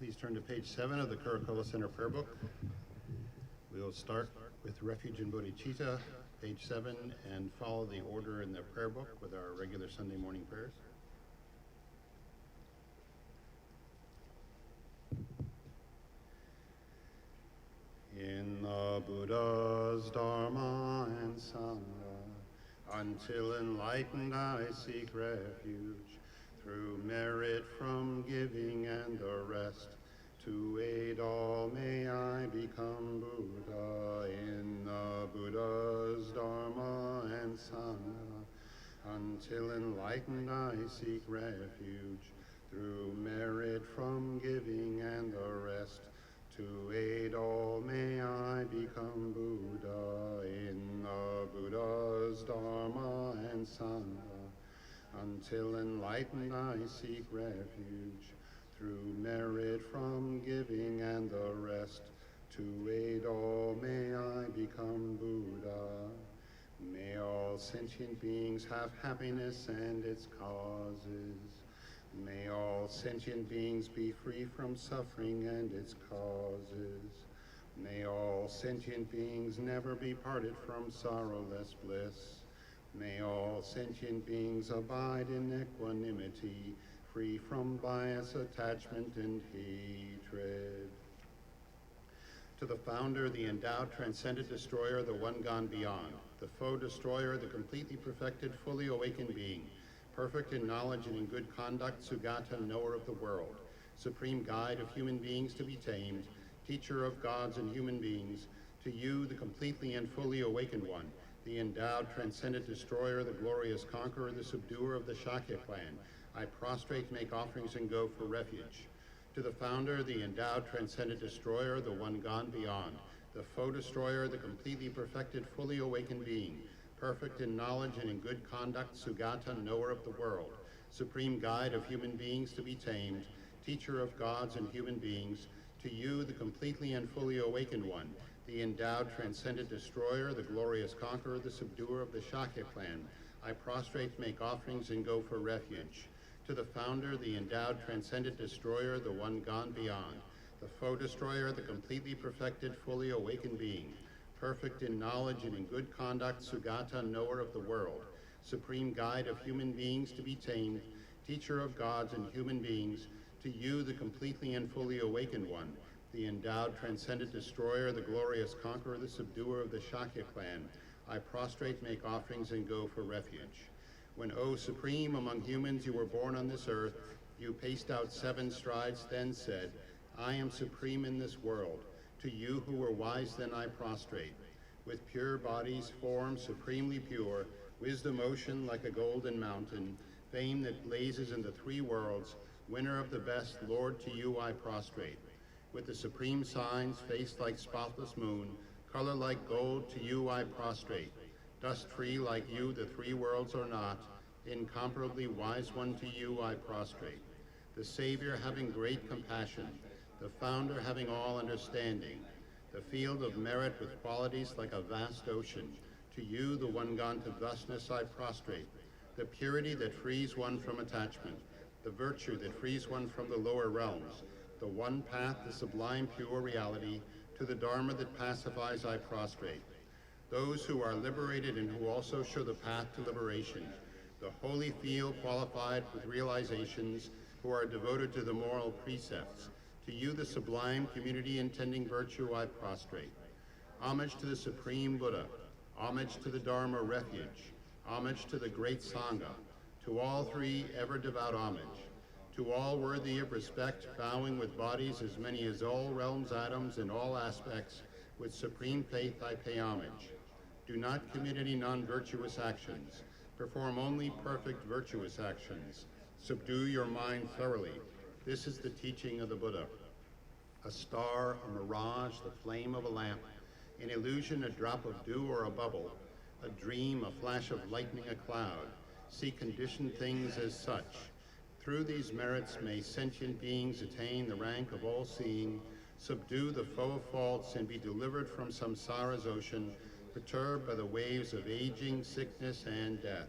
Please turn to page 7 of the Kurukulla Center prayer book. We will start with refuge in bodhicitta, page 7, and follow the order in the prayer book with our regular Sunday morning prayers. In the Buddha's Dharma and Sangha, until enlightened I seek refuge, through merit from giving and the rest, to aid all may I become Buddha. In the Buddha's Dharma and Sangha, until enlightened I seek refuge, through merit from giving and the rest, to aid all may I become Buddha. In the Buddha's Dharma and Sangha, until enlightened I seek refuge, through merit from giving and the rest, to aid all may I become Buddha. May all sentient beings have happiness and its causes. May all sentient beings be free from suffering and its causes. May all sentient beings never be parted from sorrowless bliss. May all sentient beings abide in equanimity, free from bias, attachment, and hatred. To the founder, the endowed, transcendent destroyer, the one gone beyond, the foe destroyer, the completely perfected, fully awakened being, perfect in knowledge and in good conduct, Sugata, knower of the world, supreme guide of human beings to be tamed, teacher of gods and human beings, to you, the completely and fully awakened one, the endowed, transcendent destroyer, the glorious conqueror, the subduer of the Shakya clan, I prostrate, make offerings, and go for refuge. To the founder, the endowed, transcendent destroyer, the one gone beyond, the foe destroyer, the completely perfected, fully awakened being, perfect in knowledge and in good conduct, Sugata, knower of the world, supreme guide of human beings to be tamed, teacher of gods and human beings, to you, the completely and fully awakened one, the endowed, transcendent destroyer, the glorious conqueror, the subduer of the Shakya clan, I prostrate, make offerings, and go for refuge. To the founder, the endowed, transcendent destroyer, the one gone beyond, the foe destroyer, the completely perfected, fully awakened being, perfect in knowledge and in good conduct, Sugata, knower of the world, supreme guide of human beings to be tamed, teacher of gods and human beings, to you, the completely and fully awakened one, the endowed, transcendent destroyer, the glorious conqueror, the subduer of the Shakya clan, I prostrate, make offerings, and go for refuge. When, O supreme among humans, you were born on this earth, you paced out 7 strides, then said, I am supreme in this world. To you who were wise then I prostrate. With pure bodies, forms supremely pure, wisdom ocean like a golden mountain, fame that blazes in the 3 worlds, winner of the best, Lord, to you I prostrate. With the supreme signs, face like spotless moon, color like gold, to you I prostrate. Dust free like you, the 3 worlds are not, incomparably wise one, to you I prostrate. The Savior having great compassion, the founder having all understanding, the field of merit with qualities like a vast ocean, to you, the one gone to thusness, I prostrate. The purity that frees one from attachment, the virtue that frees one from the lower realms, the one path, the sublime pure reality, to the Dharma that pacifies, I prostrate. Those who are liberated and who also show the path to liberation, the holy field qualified with realizations, who are devoted to the moral precepts, to you, the sublime community intending virtue, I prostrate. Homage to the Supreme Buddha, homage to the Dharma refuge, homage to the great Sangha, to all 3 ever devout homage, to all worthy of respect, bowing with bodies as many as all realms, atoms, in all aspects, with supreme faith I pay homage. Do not commit any non-virtuous actions, perform only perfect virtuous actions, subdue your mind thoroughly. This is the teaching of the Buddha. A star, a mirage, the flame of a lamp, an illusion, a drop of dew or a bubble, a dream, a flash of lightning, a cloud. See conditioned things as such. Through these merits may sentient beings attain the rank of all-seeing, subdue the foe of faults, and be delivered from samsara's ocean, perturbed by the waves of aging, sickness, and death.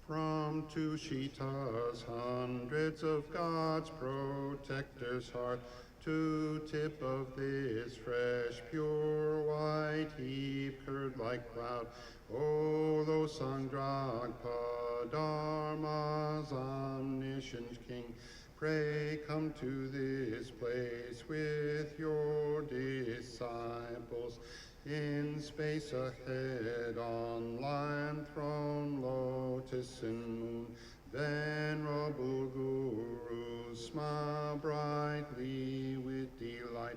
From Tushita's hundreds of God's protector's heart, to tip of this fresh, pure, white heap, curd like cloud, O lo Sangrakpa, Dharma's omniscient King, pray come to this place with your disciples. In space ahead, on land throne, lotus and moon, venerable gurus smile brightly with delight.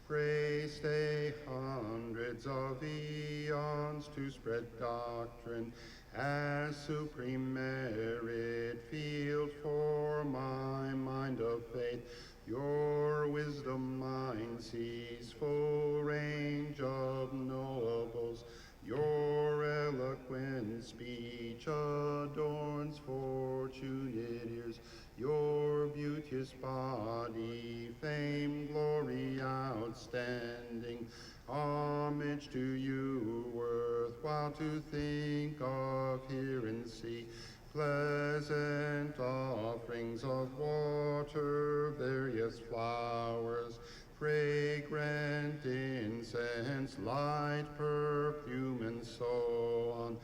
Pray stay hundreds of eons to spread doctrine as supreme merit field for my mind of faith. Your wisdom mind sees full range of nobles. Your eloquent speech adorns fortunate ears. Your beauteous body, fame, glory outstanding. Homage to you, worthwhile to think of, hear and see. Pleasant offerings of water, various flowers, fragrant incense, light perfume, and so on.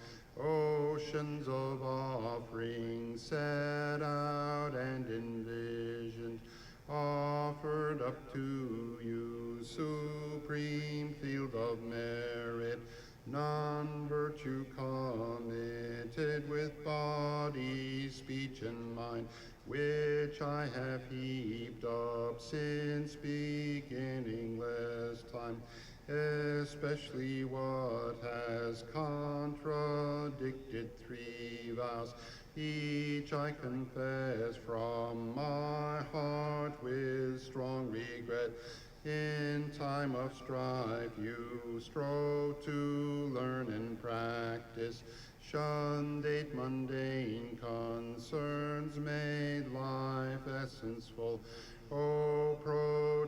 Oceans of offerings set out and envisioned, offered up to you, supreme field of merit. None virtue committed with body, speech, and mind, which I have heaped up since beginningless time, especially what has contradicted 3 vows. Each I confess from my heart with strong regret. In time of strife you strove to learn and practice, shunned 8 mundane concerns, made life essence-full. O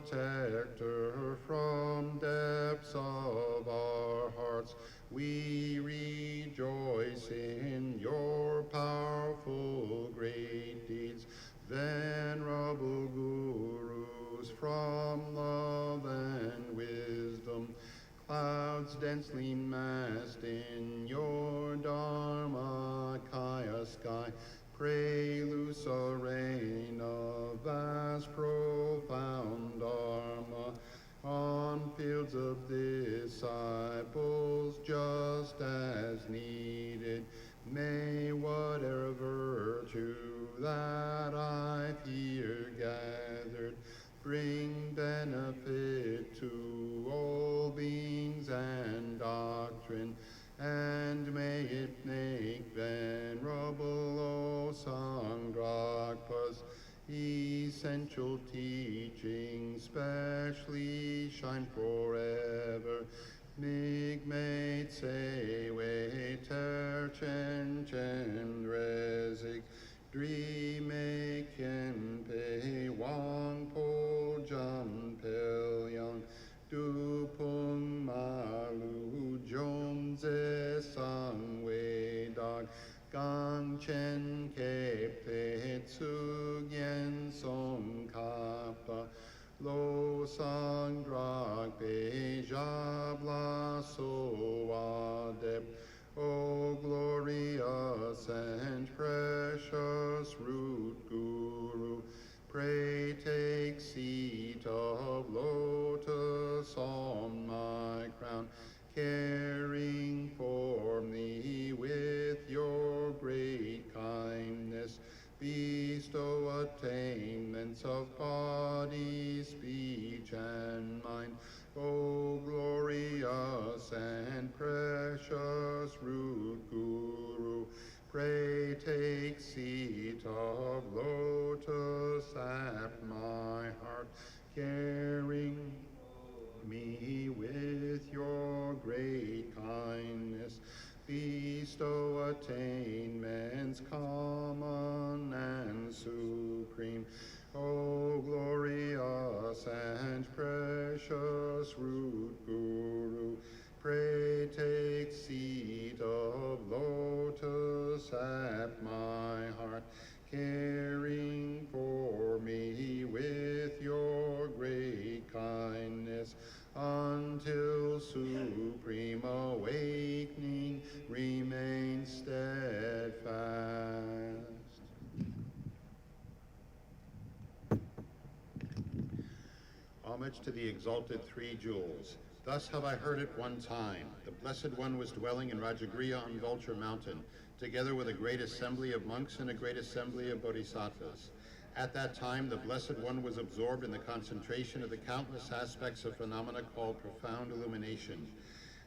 protector from depths of our hearts, we rejoice in your powerful great deeds. Venerable gurus from love and wisdom, clouds densely massed in your Dharmakaya sky, pray loose a rain of vast profound Dharma on fields of disciples just as needed. May whatever virtue that I've here gathered bring benefit to all beings and doctrine, and may it make Venerable O Sangrakpa's essential teaching specially shine forever. Migmate sewe ter chen resig, dreame kempe wang po jam pilyang, du pung malu jom ze sang we dag, gang chen ke pe tsugyen Tsongkhapa, lo sang drak pe jabla so adep. O glorious and precious root guru, pray take seat of lotus on my crown, caring for me with your great kindness. Bestow attainments of body, speech, and mind. O glorious and precious root guru, pray take seat of lotus at my heart, caring me with your great kindness. Bestow attainments common and supreme. O glorious and precious root guru, pray take seat of lotus at my Homage to the exalted three jewels. Thus have I heard it one time. The Blessed One was dwelling in Rajagriha on Vulture Mountain, together with a great assembly of monks and a great assembly of bodhisattvas. At that time, the Blessed One was absorbed in the concentration of the countless aspects of phenomena called profound illumination.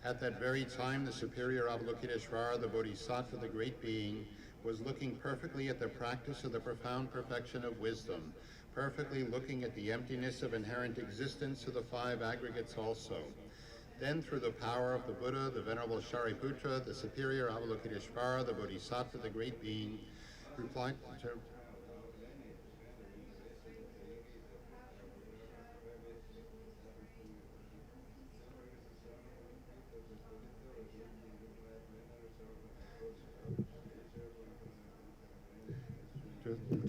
At that very time, the superior Avalokiteshvara, the Bodhisattva, the Great Being, was looking perfectly at the practice of the profound perfection of wisdom, perfectly looking at the emptiness of inherent existence of the five aggregates also. Then, through the power of the Buddha, the Venerable Shariputra, the superior Avalokiteshvara, the Bodhisattva, the Great Being, replied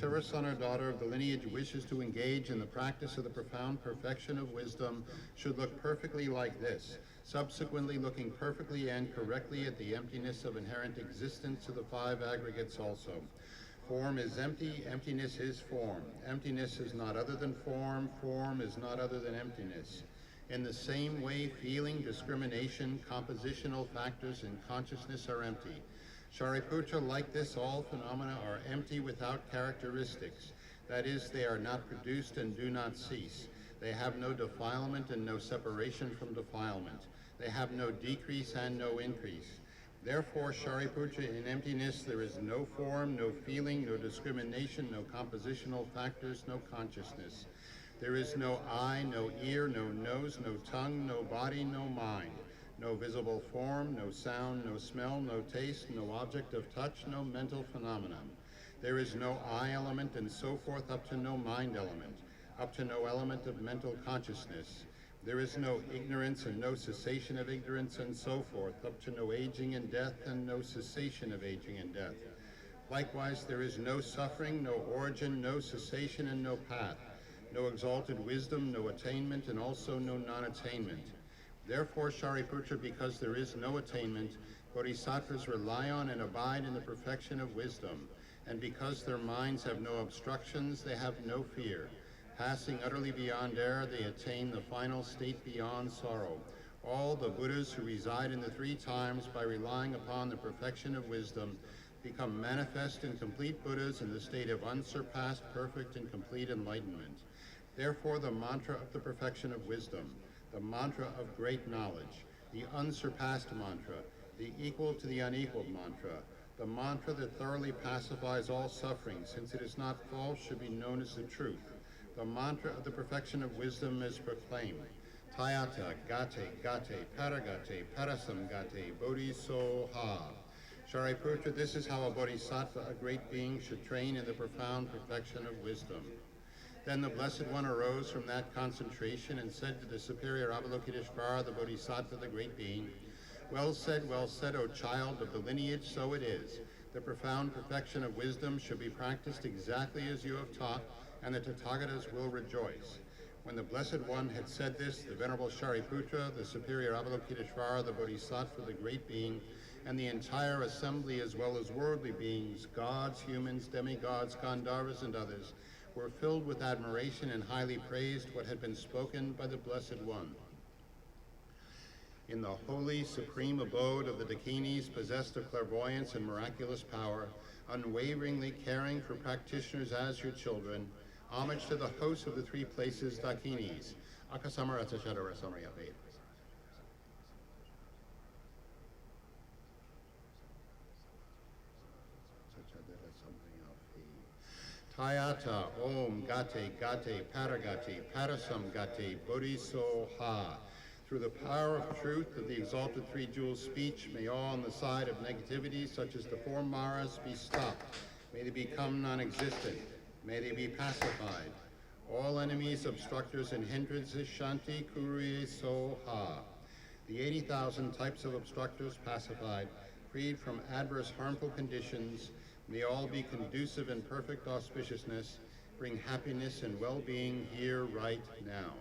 Terasana, daughter of the lineage, wishes to engage in the practice of the profound perfection of wisdom, should look perfectly like this, subsequently looking perfectly and correctly at the emptiness of inherent existence of the five aggregates also. Form is empty, emptiness is form. Emptiness is not other than form, form is not other than emptiness. In the same way, feeling, discrimination, compositional factors in consciousness are empty. Shariputra, like this, all phenomena are empty without characteristics. That is, they are not produced and do not cease. They have no defilement and no separation from defilement. They have no decrease and no increase. Therefore, Shariputra, in emptiness there is no form, no feeling, no discrimination, no compositional factors, no consciousness. There is no eye, no ear, no nose, no tongue, no body, no mind. No visible form, no sound, no smell, no taste, no object of touch, no mental phenomenon. There is no I element and so forth up to no mind element, up to no element of mental consciousness. There is no ignorance and no cessation of ignorance and so forth, up to no aging and death and no cessation of aging and death. Likewise, there is no suffering, no origin, no cessation and no path, no exalted wisdom, no attainment, and also no non-attainment. Therefore, Shariputra, because there is no attainment, bodhisattvas rely on and abide in the perfection of wisdom, and because their minds have no obstructions, they have no fear. Passing utterly beyond error, they attain the final state beyond sorrow. All the Buddhas who reside in the three times by relying upon the perfection of wisdom become manifest and complete Buddhas in the state of unsurpassed, perfect, and complete enlightenment. Therefore, the mantra of the perfection of wisdom, the mantra of great knowledge, the unsurpassed mantra, the equal to the unequaled mantra, the mantra that thoroughly pacifies all suffering, since it is not false, should be known as the truth. The mantra of the perfection of wisdom is proclaimed. Tayata, gate, gate, paragate, parasam gate, bodhisoha. Shariputra, this is how a bodhisattva, a great being, should train in the profound perfection of wisdom. Then the Blessed One arose from that concentration and said to the superior Avalokiteshvara, the Bodhisattva, the Great Being, well said, O child of the lineage, so it is. The profound perfection of wisdom should be practiced exactly as you have taught, and the Tathagatas will rejoice. When the Blessed One had said this, the Venerable Shariputra, the superior Avalokiteshvara, the Bodhisattva, the Great Being, and the entire assembly, as well as worldly beings, gods, humans, demigods, Gandharvas, and others, were filled with admiration and highly praised what had been spoken by the Blessed One. In the holy, supreme abode of the Dakinis, possessed of clairvoyance and miraculous power, unwaveringly caring for practitioners as your children, homage to the host of the three places, Dakinis. Tayata, Om, Gate, Gate, Paragate, Parasam Gate, Bodhisoha. Through the power of truth of the exalted three jewels speech, may all on the side of negativity, such as the four maras, be stopped. May they become non-existent. May they be pacified. All enemies, obstructors, and hindrances, Shanti Kuriye Soha. The 80,000 types of obstructors pacified, freed from adverse harmful conditions, may all be conducive and perfect auspiciousness, bring happiness and well-being here, right now.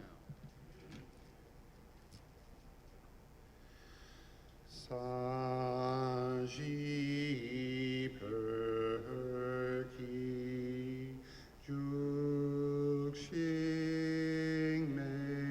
Saji perki juxing me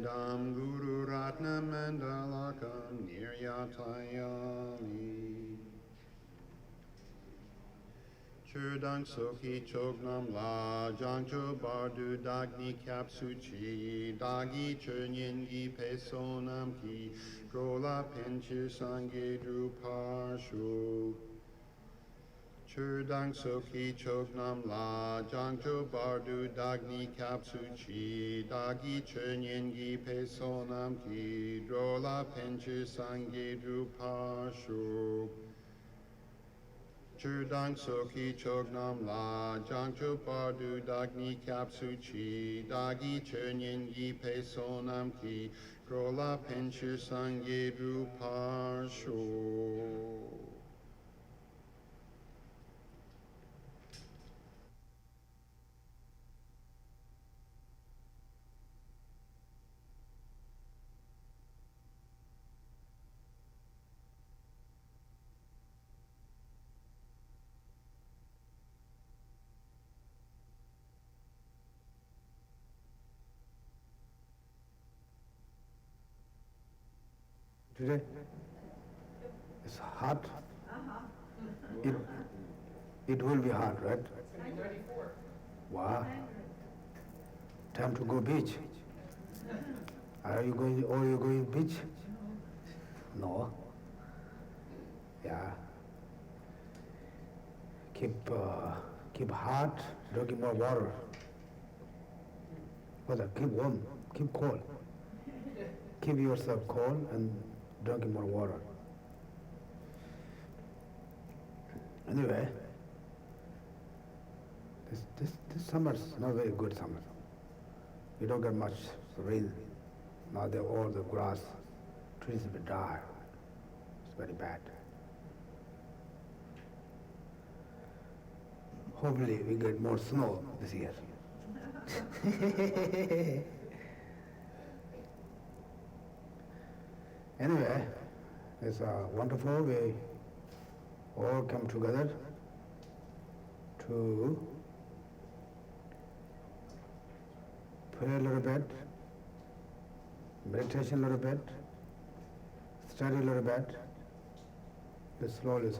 Dam Guru Ratna Mandalakam Niryatayami. Churdang Soki Chognam La Jangcho Bardu Dagni Kapsuchi Dagi Chernyen Gi Pesonam Ki Grola Penchir Sange Druparshu. Churdang Soki Chognam La Jangcho Bardu Dagni Kapsuchi Dagi Chernyen Gi Pesonam Ki Grola Penchir Sange Druparshu. Churdang Soki Chognam La Jangcho Bardu Dagni Kapsuchi Dagi Chernyen Gi Pesonam Ki Grola Penchir Sange Druparsho. Today it's hot. It will be hot, right? 9:34. Wow. Time to go beach. Are you going beach? No. Yeah. Keep hot, drinking more water. Keep warm, keep cold. Keep yourself cold and drinking more water. Anyway, this summer's not very good summer. We don't get much rain. Now all the grass, trees will be dry. It's very bad. Hopefully we get more snow this year. Anyway, it's wonderful. We all come together to pray a little bit, meditation a little bit, study a little bit, slowly,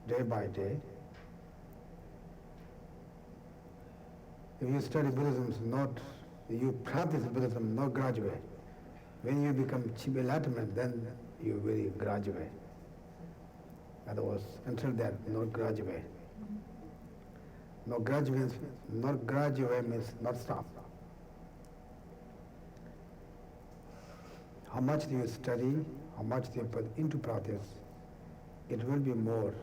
day by day. If you study Buddhism, you practice Buddhism, not graduate. When you become chub Enlightenment, then you will graduate. Otherwise, until that, not graduate. Not graduate means not stop. How much do you study, how much do you put into practice, it will be more,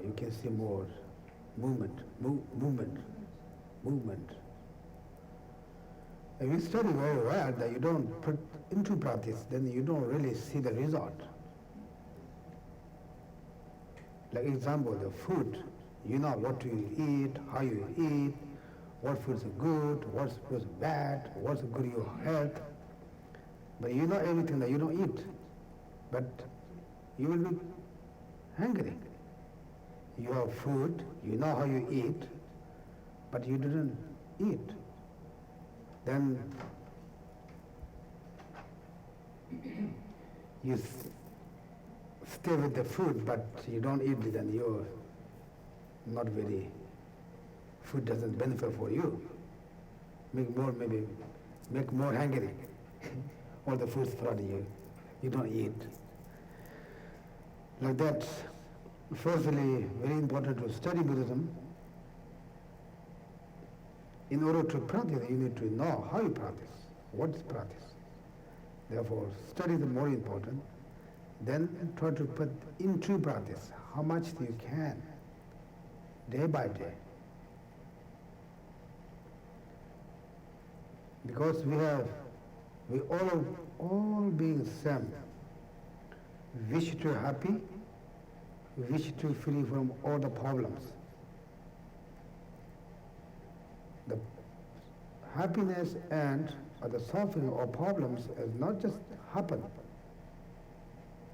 you can see more movement. If you study very well, that you don't put into practice, then you don't really see the result. Like example, the food, you know what to eat, how you eat, what foods are good, what foods are bad, what's good for your health. But you know everything that you don't eat. But you will be hungry. You have food, you know how you eat, but you didn't eat. Then you stay with the food, but you don't eat it, and you're not very, food doesn't benefit for you. Make more hungry. All the food's thrown at you, you don't eat. Like that, firstly, very important to study Buddhism. In order to practice, you need to know how you practice, what is practice. Therefore, study is more important. Then try to put into practice how much you can, day by day. Because we all being same. Wish to be happy, wish to be free from all the problems. The happiness and the suffering or problems is not just happen.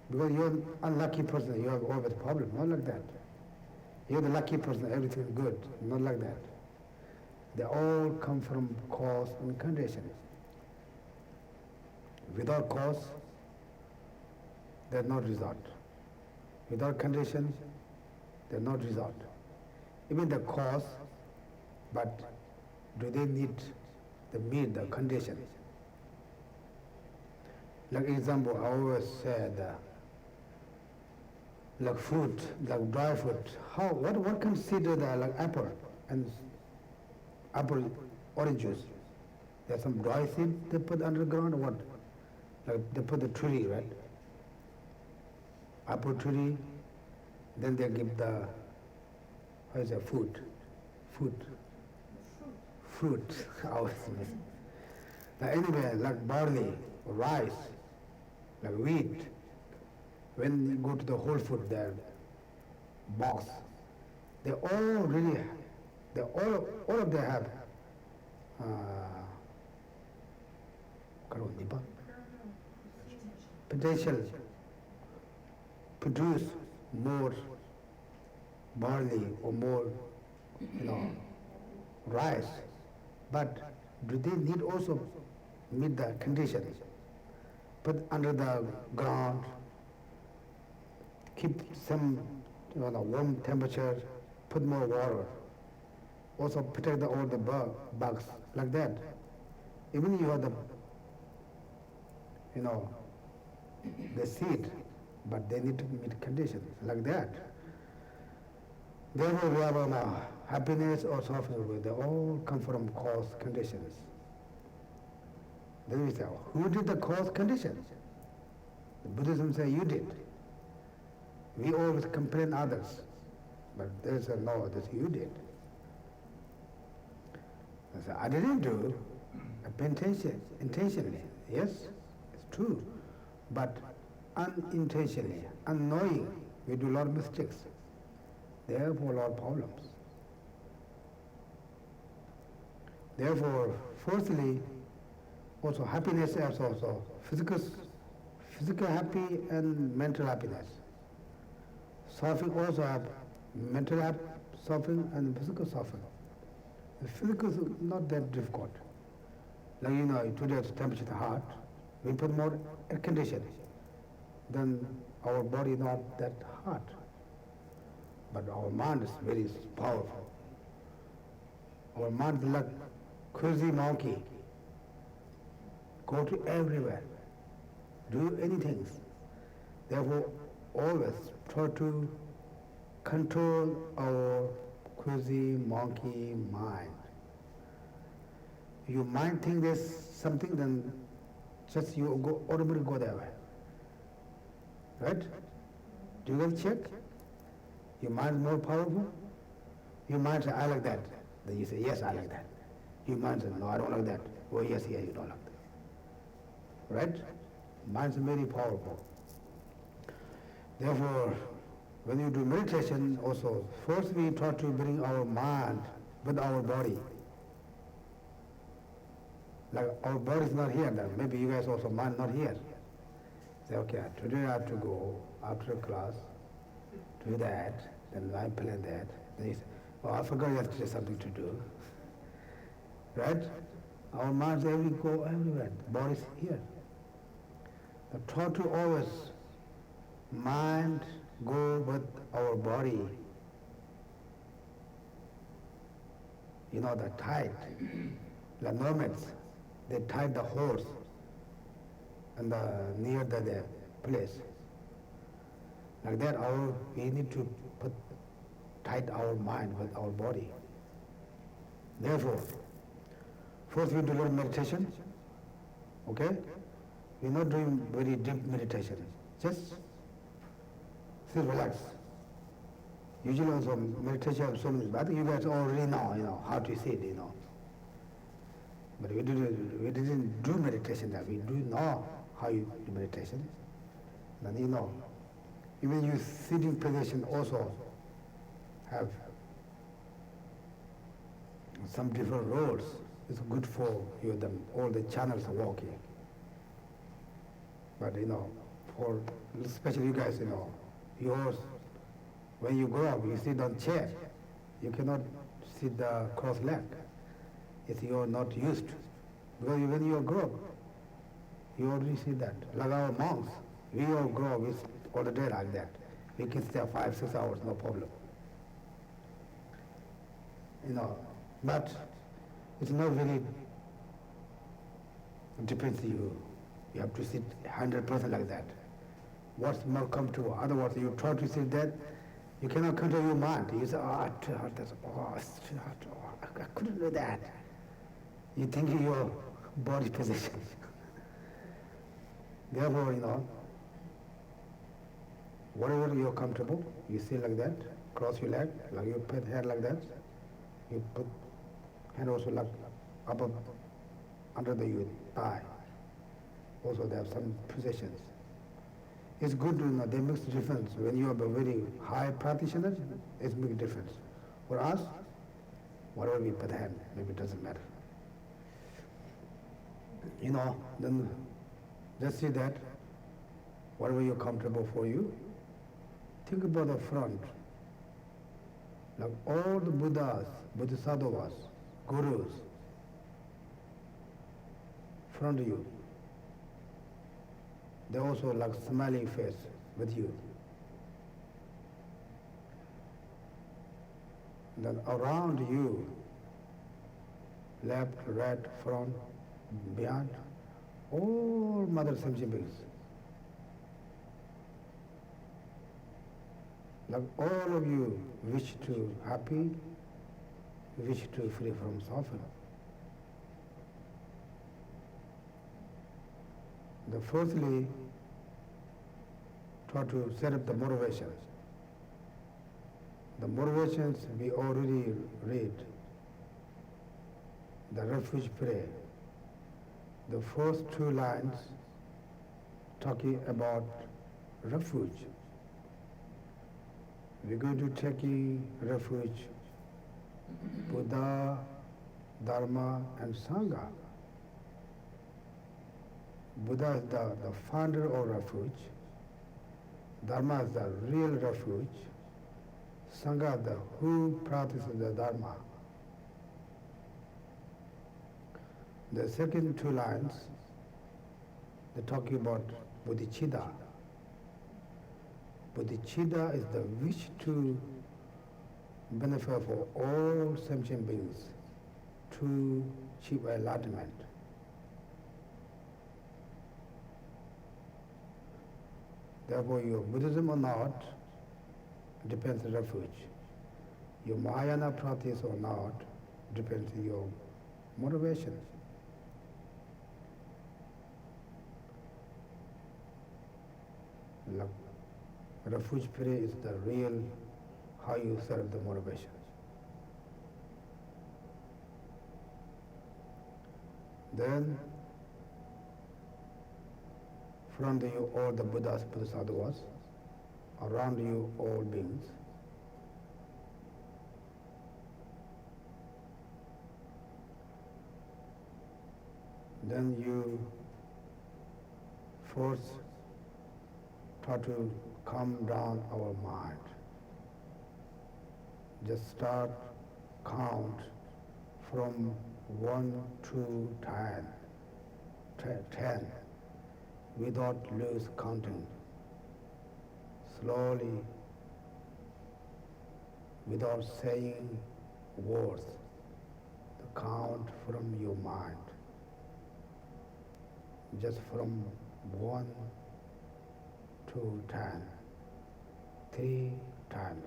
Because you're an unlucky person, you have always problems, not like that. You're the lucky person, everything is good, not like that. They all come from cause and condition. Without cause, there's no result. Without condition, there's no result. Even the cause, but do they meet the condition? Like example, I always said, like fruit, like dry fruit. What considered like apple and apple orange juice? There's some dry seed they put underground or what? Like they put the tree, right? Apple tree, then they give the, how is it, fruit. Now anyway, like barley, rice, like wheat, when you go to the whole food there, box, they all really, all of them have potential produce more barley or more, rice, but do they need also meet the conditions? Put under the ground, keep some warm temperature, put more water, also protect all the bugs, like that. Even you have the seed, but they need to meet conditions, like that. Therefore we have happiness or suffering, they all come from cause conditions. Then we say, who did the cause conditions? The Buddhism says you did. We always complain others, but there's a no, that you did. I say, I didn't do intentionally. Yes, it's true, but unintentionally, unknowing, we do a lot of mistakes. Therefore, a lot of problems. Therefore, firstly, also happiness is also physical happy and mental happiness. Suffering also have mental suffering and physical suffering. The physical is not that difficult. Like today's temperature is hot, we put more air conditioning, then our body is not that hot. But our mind is very powerful. Our mind is like crazy monkey. Go to everywhere, do anything. Therefore, always try to control our crazy monkey mind. Your mind think there's something, then just you automatically go that way. Right? Do you guys check? Your mind is more powerful? Your mind says, I like that. Then you say, yes, I like that. Your mind says, no, I don't like that. Oh, yes, yeah, you don't like that. Right? Mind is very powerful. Therefore, when you do meditation also, first we try to bring our mind with our body. Like our body is not here, then maybe you guys also mind not here. Say, okay, today I have to go after class, do that, then I plan that. Then you say, oh, I forgot yesterday something to do. Right? Our minds go everywhere, the body's here. But try to always mind go with our body. The tide, the nomads, they tied the horse and near the place. Like that, we need to tight our mind with our body. Therefore, first we do a little meditation, okay? We're not doing very deep meditation, just sit relax. Usually also meditation have so many, but I think you guys already know, how to sit, But we didn't do meditation, that we do know how you do meditation. Then even your sitting position also have some different roles. It's good for you, all the channels are working. But for especially you guys, yours, when you grow up, you sit on chair. You cannot sit the cross leg. if you are not used. Because when you grow up, you already see that. Like our monks, we all grow with all the day like that. We can stay 5-6 hours, no problem. But it's not really, it depends you. You have to sit 100% like that. What's more comfortable? Otherwise, you try to sit there, you cannot control your mind. You say, it's too hard, I couldn't do that. You think your body position. Therefore, whatever you're comfortable, you sit like that, cross your leg, like you put head like that, you put hand also like above, under your thigh. Also there are some positions. It's good to know, they makes a difference. When you are a very high practitioner, it makes a difference. For us, whatever we put hand, maybe it doesn't matter. Then just see that, whatever you're comfortable for you, think about the front. Like all the Buddhas, Bodhisattvas, Gurus, front of you. They also like smiling face with you. Then around you, left, right, front, behind, all Mother Sentient beings. Like all of you wish to happy, wish to free from suffering. The firstly, try to set up the motivations. The motivations we already read. The refuge prayer. The first 2 lines talking about refuge. We're going to take refuge, Buddha, Dharma, and Sangha. Buddha is the founder of refuge. Dharma is the real refuge. Sangha is the who practices the Dharma. The second 2 lines, they're talking about bodhicitta. Bodhicitta is the wish to benefit for all sentient beings to achieve enlightenment. Therefore, your Buddhism or not depends on refuge. Your Mahayana practice or not depends on your motivation. Refuge prayer is the real how you serve the motivation. Then, front of you all the Buddhas, Bodhisattvas, around you all beings. Then you first try to calm down our mind. Just start count from 1 to 10 without lose counting. Slowly, without saying words, the count from your mind. Just from 1 to 10, 3 times.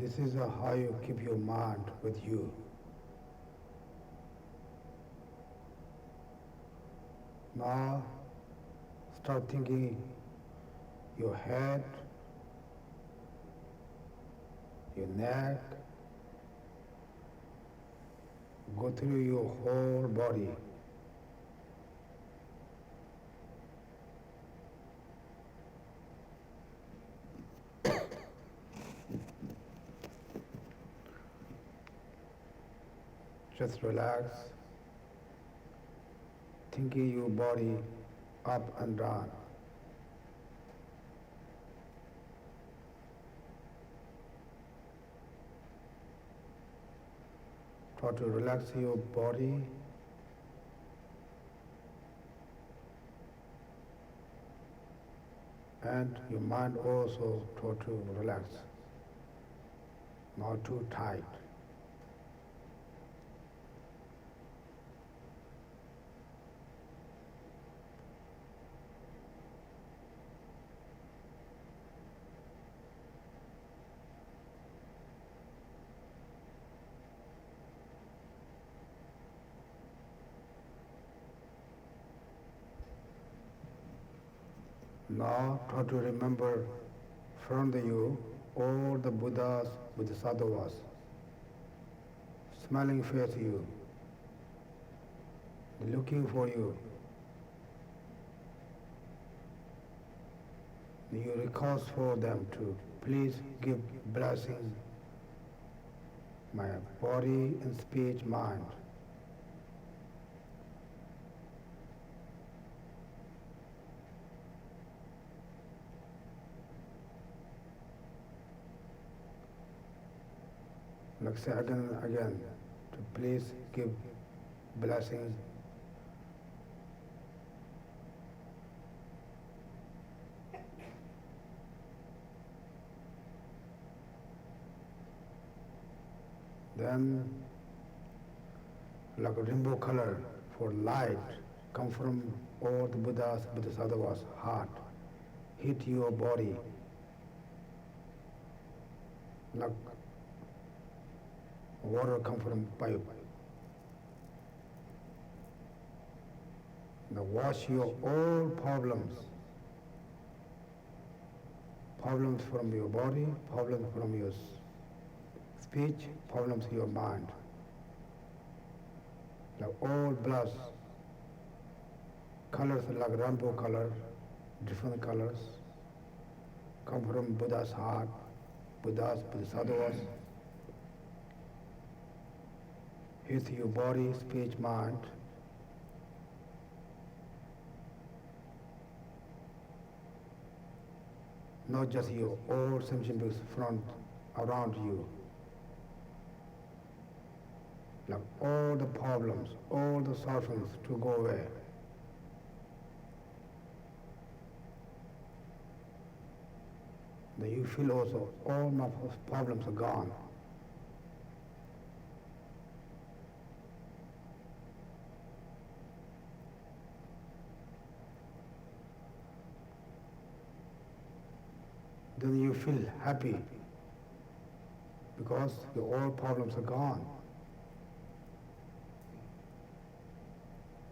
This is how you keep your mind with you. Now start thinking your head, your neck, go through your whole body. Just relax, thinking your body up and down. Try to relax your body. And your mind also try to relax, not too tight. Now try to remember from you all the Buddhas, Bodhisattvas, smiling face you, looking for you. You request for them to please give blessing my body and speech, mind. Like say again and again, to please give blessings. Then, like a rainbow color for light, come from all the Buddhas, Bodhisattvas' heart, hit your body, like water come from pipe. Now wash your all problems from your body, problems from your speech, problems in your mind. Now all blood, colors like rainbow color, different colors, come from Buddha's heart, Buddhas, Bodhisattvas. Hit your body, speech, mind. Not just your all sensations front around you. Like all the problems, all the sufferings to go away. Then you feel also all my problems are gone. Then you feel happy because your all problems are gone.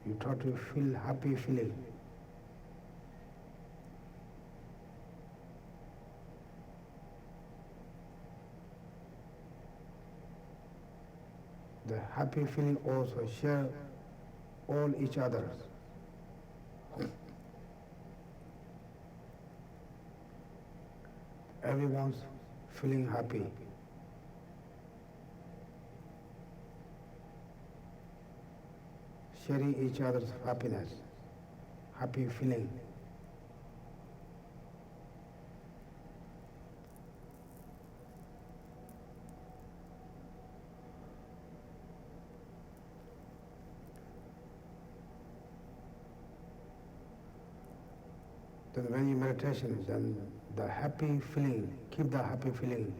You try to feel happy feeling. The happy feeling also share all each others. Everyone's feeling happy. Sharing each other's happiness, happy feeling. Then when you meditation, then the happy feeling, keep the happy feeling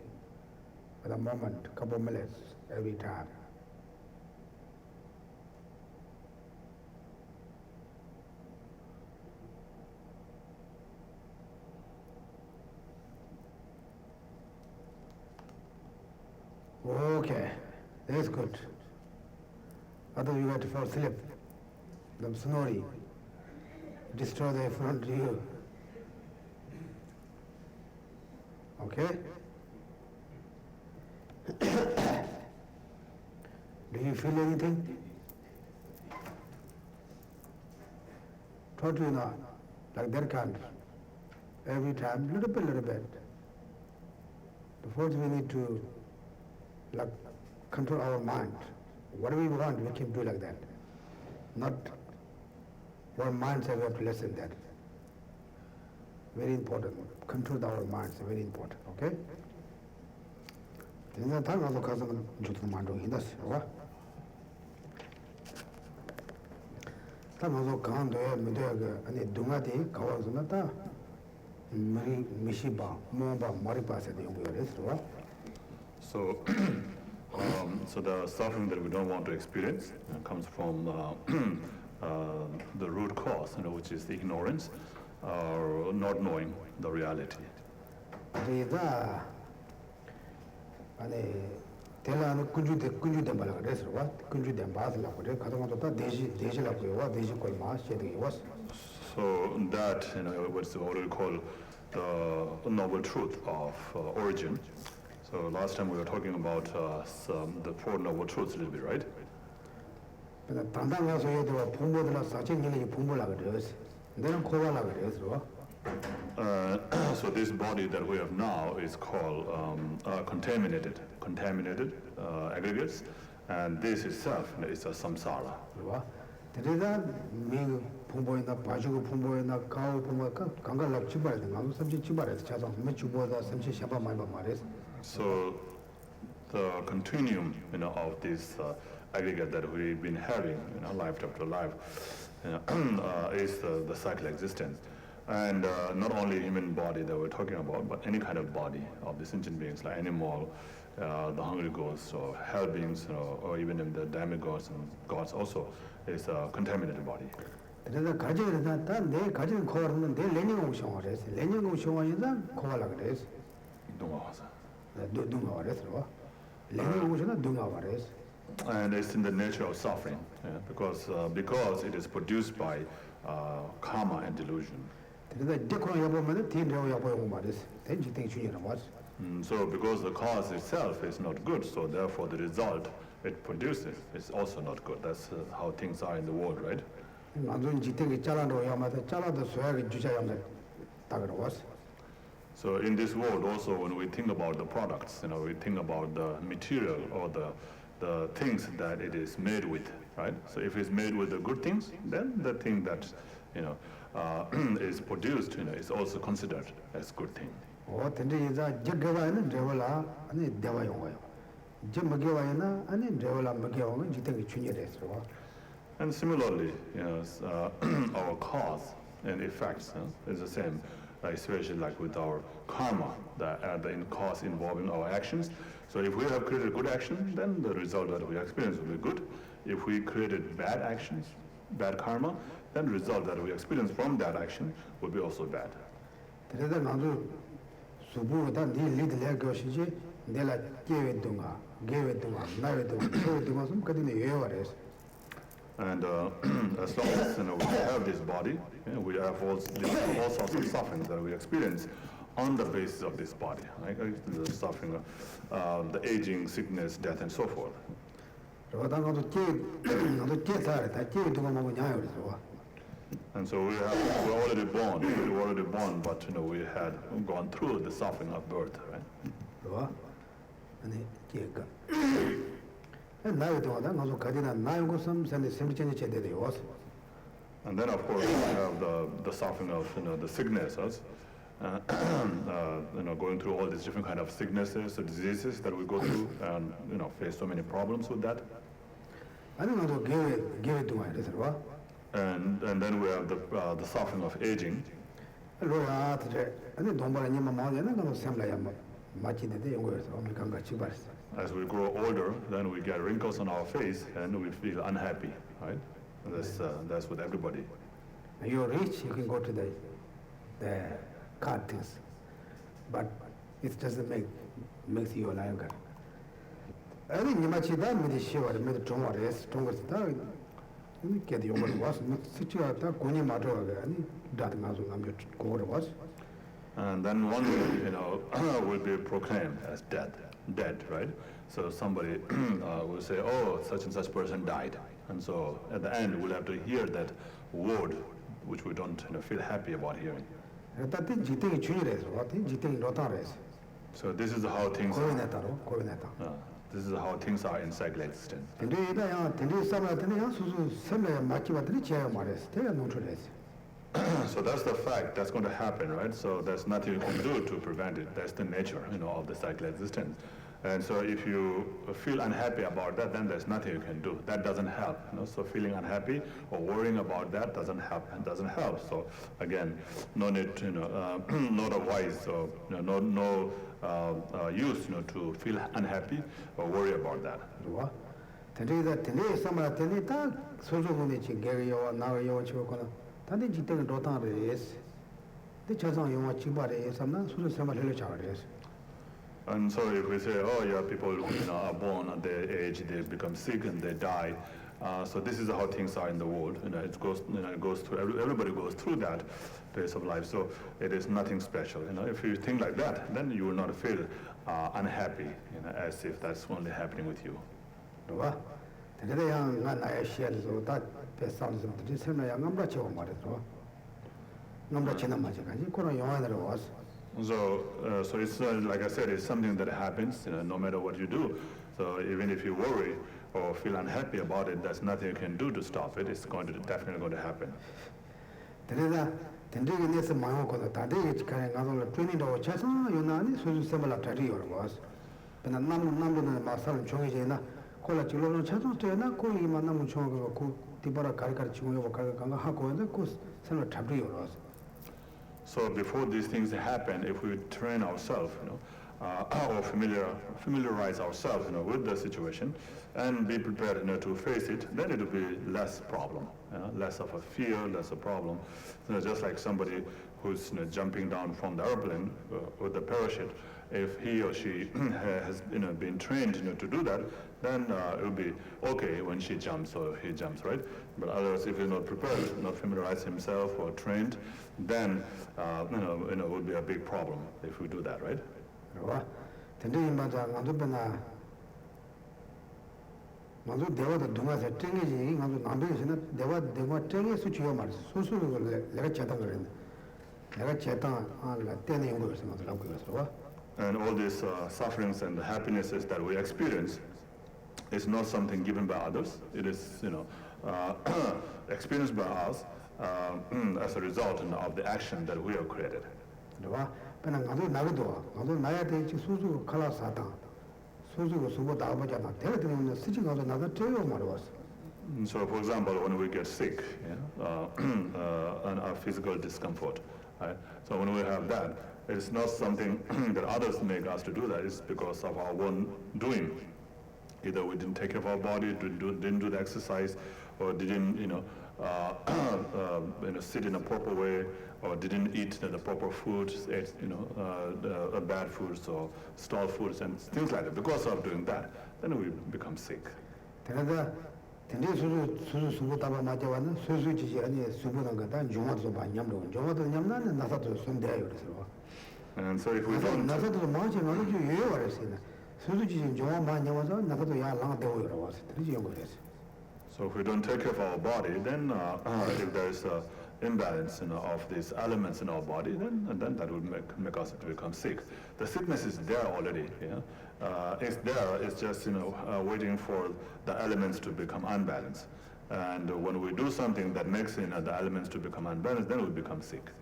for the moment, couple minutes every time. Okay, that's good. Otherwise you got to fall asleep. The snoring. Destroy the front view. Okay? Do you feel anything? Totally not. Like that kind. Every time, little bit. The first we need to like control our mind. What we want, we can do like that. Not our minds have to listen that. Very important. Control our minds, very important. Okay? then 다 가서 가서는 주도 만도 인다스와 다 가서 강도에 무대가 아니 동아디 가와서는 다 미시바 뭐바 머리바세 용거였어. So so the suffering that we don't want to experience comes from the root cause, which is the ignorance or not knowing the reality. 그래서 아니 대라는 군주대 말을 그래서 와 군주대 바스라고 그래 가정도 다 대시라고 와 대시 거의 마셔야 왔어. So that what's what we call the noble truth of origin. So last time we were talking about the four noble truths a little bit, right? 근데 단단 가서 얘도 부모들라 사정일이 부모라 그래서 내가 고발라 그래서 so this body that we have now is called contaminated aggregates, and this itself is a samsara. 그래서 미 부모이나 바주고 부모이나 가오 부모가 강가락 집발에 나도 삼지 집발에서 자상 몇 주보다 삼지 샤바 많이 말해서. So the continuum, of this aggregate that we've been having, life after life, is the cycle existence. And not only human body that we're talking about, but any kind of body of the sentient beings, like animal, the hungry ghosts, or hell beings, or even the demigods and gods also, is a contaminated body. 그래서 가지를 다내 가지는 코어는 내 레닝 오션을 해서 레닝 오션이다 코어라 그래서. 동화화사. 동화 그래서. 레닝 오션은 동화 그래서. And it's in the nature of suffering, because it is produced by karma and delusion. 그래서 데코로 보면은 팀대로 여보고 말이지. 된지 중요한 거. So because the cause itself is not good, so therefore the result it produces is also not good. That's how things are in the world, right? 완전 지탱이 잘라도 야마다 잘라도 소야기 주자야마 다 그러was. So in this world also, when we think about the products, we think about the material or the things that it is made with, right? So if it's made with the good things, then the thing that is produced, is also considered as good thing. 근데 이제 저거와는 저월라 아니 대화 용어요. 저 먹여와이나 아니 저월라 먹여오면 지탱이 중요해서. And similarly, our cause and effects is the same, especially like with our karma, the cause involving our actions. So if we have created good action, then the result that we experience will be good. If we created bad actions, bad karma, then the result that we experience from that action will be also bad. 그래서 나도 수부다 네 리드를 것이지 내가 계획동아 나외동아 계획동아 좀 그들이 외워래서. And as long as we have this body, we have all sorts of sufferings that we experience on the basis of this body, right? The suffering, the aging, sickness, death, and so forth. And so we're already born, but we had gone through the suffering of birth, right? And then of course we have the suffering of the sicknesses, going through all these different kind of sicknesses or diseases that we go through, and face so many problems with that. And then we have the suffering of aging. As we grow older, then we get wrinkles on our face and we feel unhappy, right? And that's with everybody. You're rich, you can go to the card things, but it doesn't makes you younger. 아니 니마치다 미디 시월 미디 종화레스 종거스다 get the over was situated Kuni Mato, that Mazu Namjo was. And then one will, will be proclaimed as dead, right? So somebody will say, oh, such and such person died. And so at the end, we'll have to hear that word, which we don't feel happy about hearing. So this is how things are. This is how things are in cycle existence. So that's the fact that's going to happen, right? So there's nothing you can do to prevent it. That's the nature, of the cycle existence. And so if you feel unhappy about that, then there's nothing you can do. That doesn't help. So feeling unhappy or worrying about that doesn't help. And doesn't help. So again, no need, not a wise, or no use, to feel unhappy or worry about that. And so if we say, oh yeah, people are born at their age, they become sick and they die. So this is how things are in the world. It goes through. Everybody goes through that phase of life. So it is nothing special. If you think like that, then you will not feel unhappy, as if that's only happening with you. So it's like I said, it's something that happens, no matter what you do. So even if you worry or feel unhappy about it, there's nothing you can do to stop it. It's definitely going to happen. So before these things happen, if we train ourselves, or familiarize ourselves, with the situation, and be prepared, to face it, then it will be less problem, less of a fear, less a problem. Just like somebody who's jumping down from the airplane with the parachute, if he or she has been trained to do that, then it will be okay when she jumps or he jumps, right? But otherwise, if he's not prepared, not familiarized himself or trained, then it would be a big problem if we do that, right? And all these sufferings and happinesses that we experience is not something given by others. It is, experienced by us as a result of the action that we have created. So, for example, when we get sick, and our physical discomfort, right? So when we have that, it's not something that others make us to do that. It's because of our own doing. Either we didn't take care of our body, didn't do the exercise, or didn't, sit in a proper way, or didn't eat the proper foods, ate, bad foods or stall foods and things like that. Because of doing that, then we become sick. And so if we don't... So if we don't take care of our body, then if there is an imbalance of these elements in our body, then that would make us become sick. The sickness is there already. It's there. It's just waiting for the elements to become unbalanced. And when we do something that makes the elements to become unbalanced, then we become sick.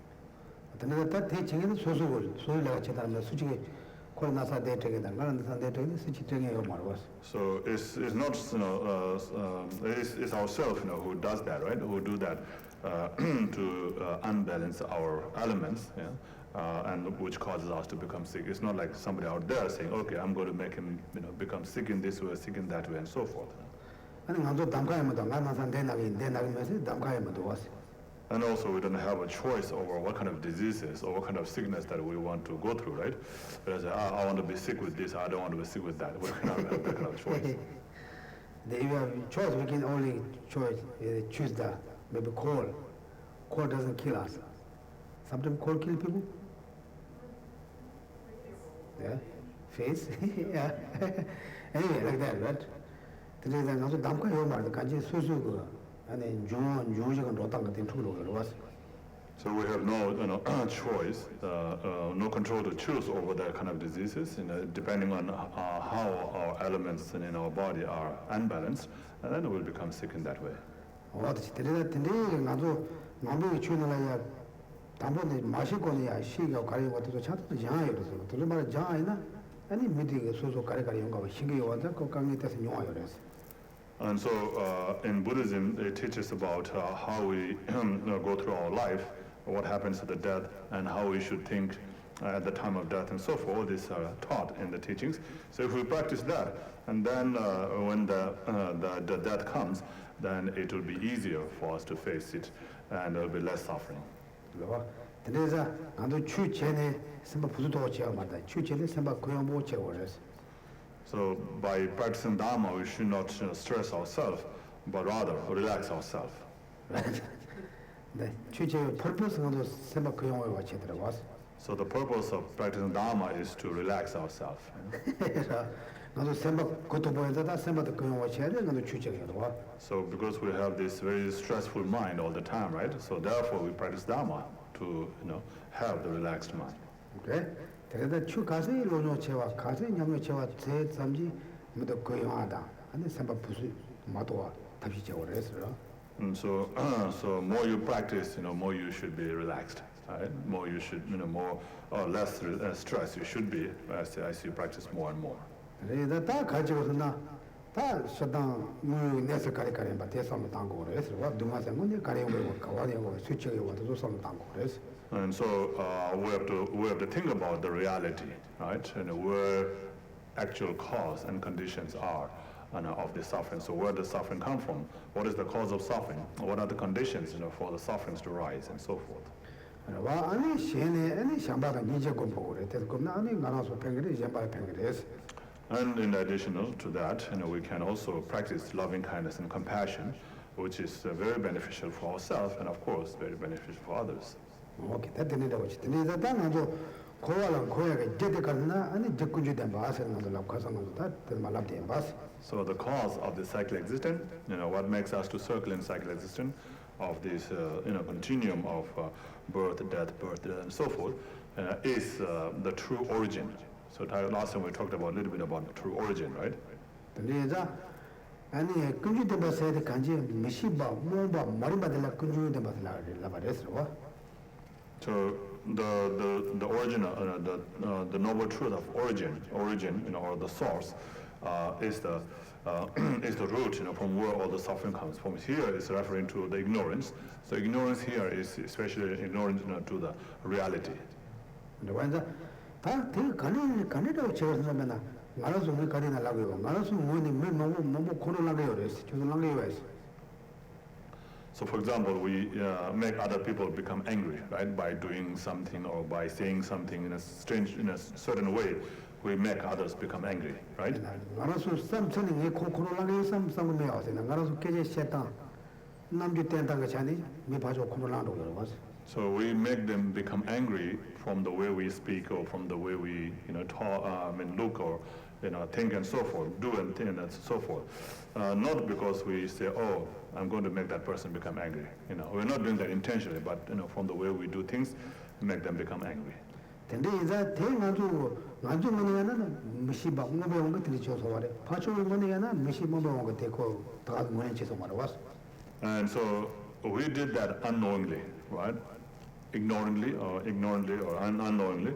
So it's not it's ourselves who does that, right? Who do that to unbalance our elements, and which causes us to become sick. It's not like somebody out there saying, okay, I'm going to make him become sick in this way, sick in that way, and so forth. And also we don't have a choice over what kind of diseases or what kind of sickness that we want to go through, right? Whereas I want to be sick with this, I don't want to be sick with that. We cannot have that kind of choice. If you have choice, we can only choose the maybe cold. Cold doesn't kill us. Sometimes cold kill people. Yeah, face. Yeah. Anyway, like that, right? Today, then also damka yomar the kanji susu and then Jung rotang the two was. So we have no choice, no control to choose over that kind of diseases, depending on how our elements in our body are unbalanced, and then we'll become sick in that way. What is today? Nazo Mambu Chunalaya Tambon Mashikonia, Shiga Kari, what is a chat to Jang, to the Jang, any meeting is also Karikayanga, Shigi or the Kokangitas New York. And so in Buddhism, it teaches about how we go through our life, what happens at the death, and how we should think at the time of death and so forth. These are taught in the teachings. So if we practice that, and then when the death comes, then it will be easier for us to face it, and there will be less suffering. So by practicing Dharma, we should not stress ourselves, but rather relax ourselves. So the purpose of practicing Dharma is to relax ourselves. So because we have this very stressful mind all the time, right? So therefore we practice Dharma to have the relaxed mind. Okay? And so more you practice, more you should be relaxed, right? More you should, more or less stress you should be as you practice more and more. And so we have to think about the reality, right? And where actual cause and conditions are of the suffering. So where does suffering come from? What is the cause of suffering? What are the conditions, for the sufferings to rise and so forth? And in addition to that, we can also practice loving kindness and compassion, which is very beneficial for ourselves and of course very beneficial for others. Okay, that's the need of it. So the cause of the cycle existence, what makes us to circle in cycle existence of this continuum of birth, death, and so forth, is the true origin. So last time we talked about a little bit about the true origin, right? So the origin, the noble truth of origin, or the source, is the root, from where all the suffering comes from. Here is referring to the ignorance. So ignorance here is especially ignorance to the reality. So for example, we make other people become angry, right? By doing something or by saying something in a certain way, we make others become angry, right? So we make them become angry from the way we speak or from the way we, talk, look or, think and so forth, do and think and so forth. Not because we say, oh, I'm going to make that person become angry. We're not doing that intentionally, but from the way we do things, make them become angry. And so we did that unknowingly, right? Ignorantly or unknowingly,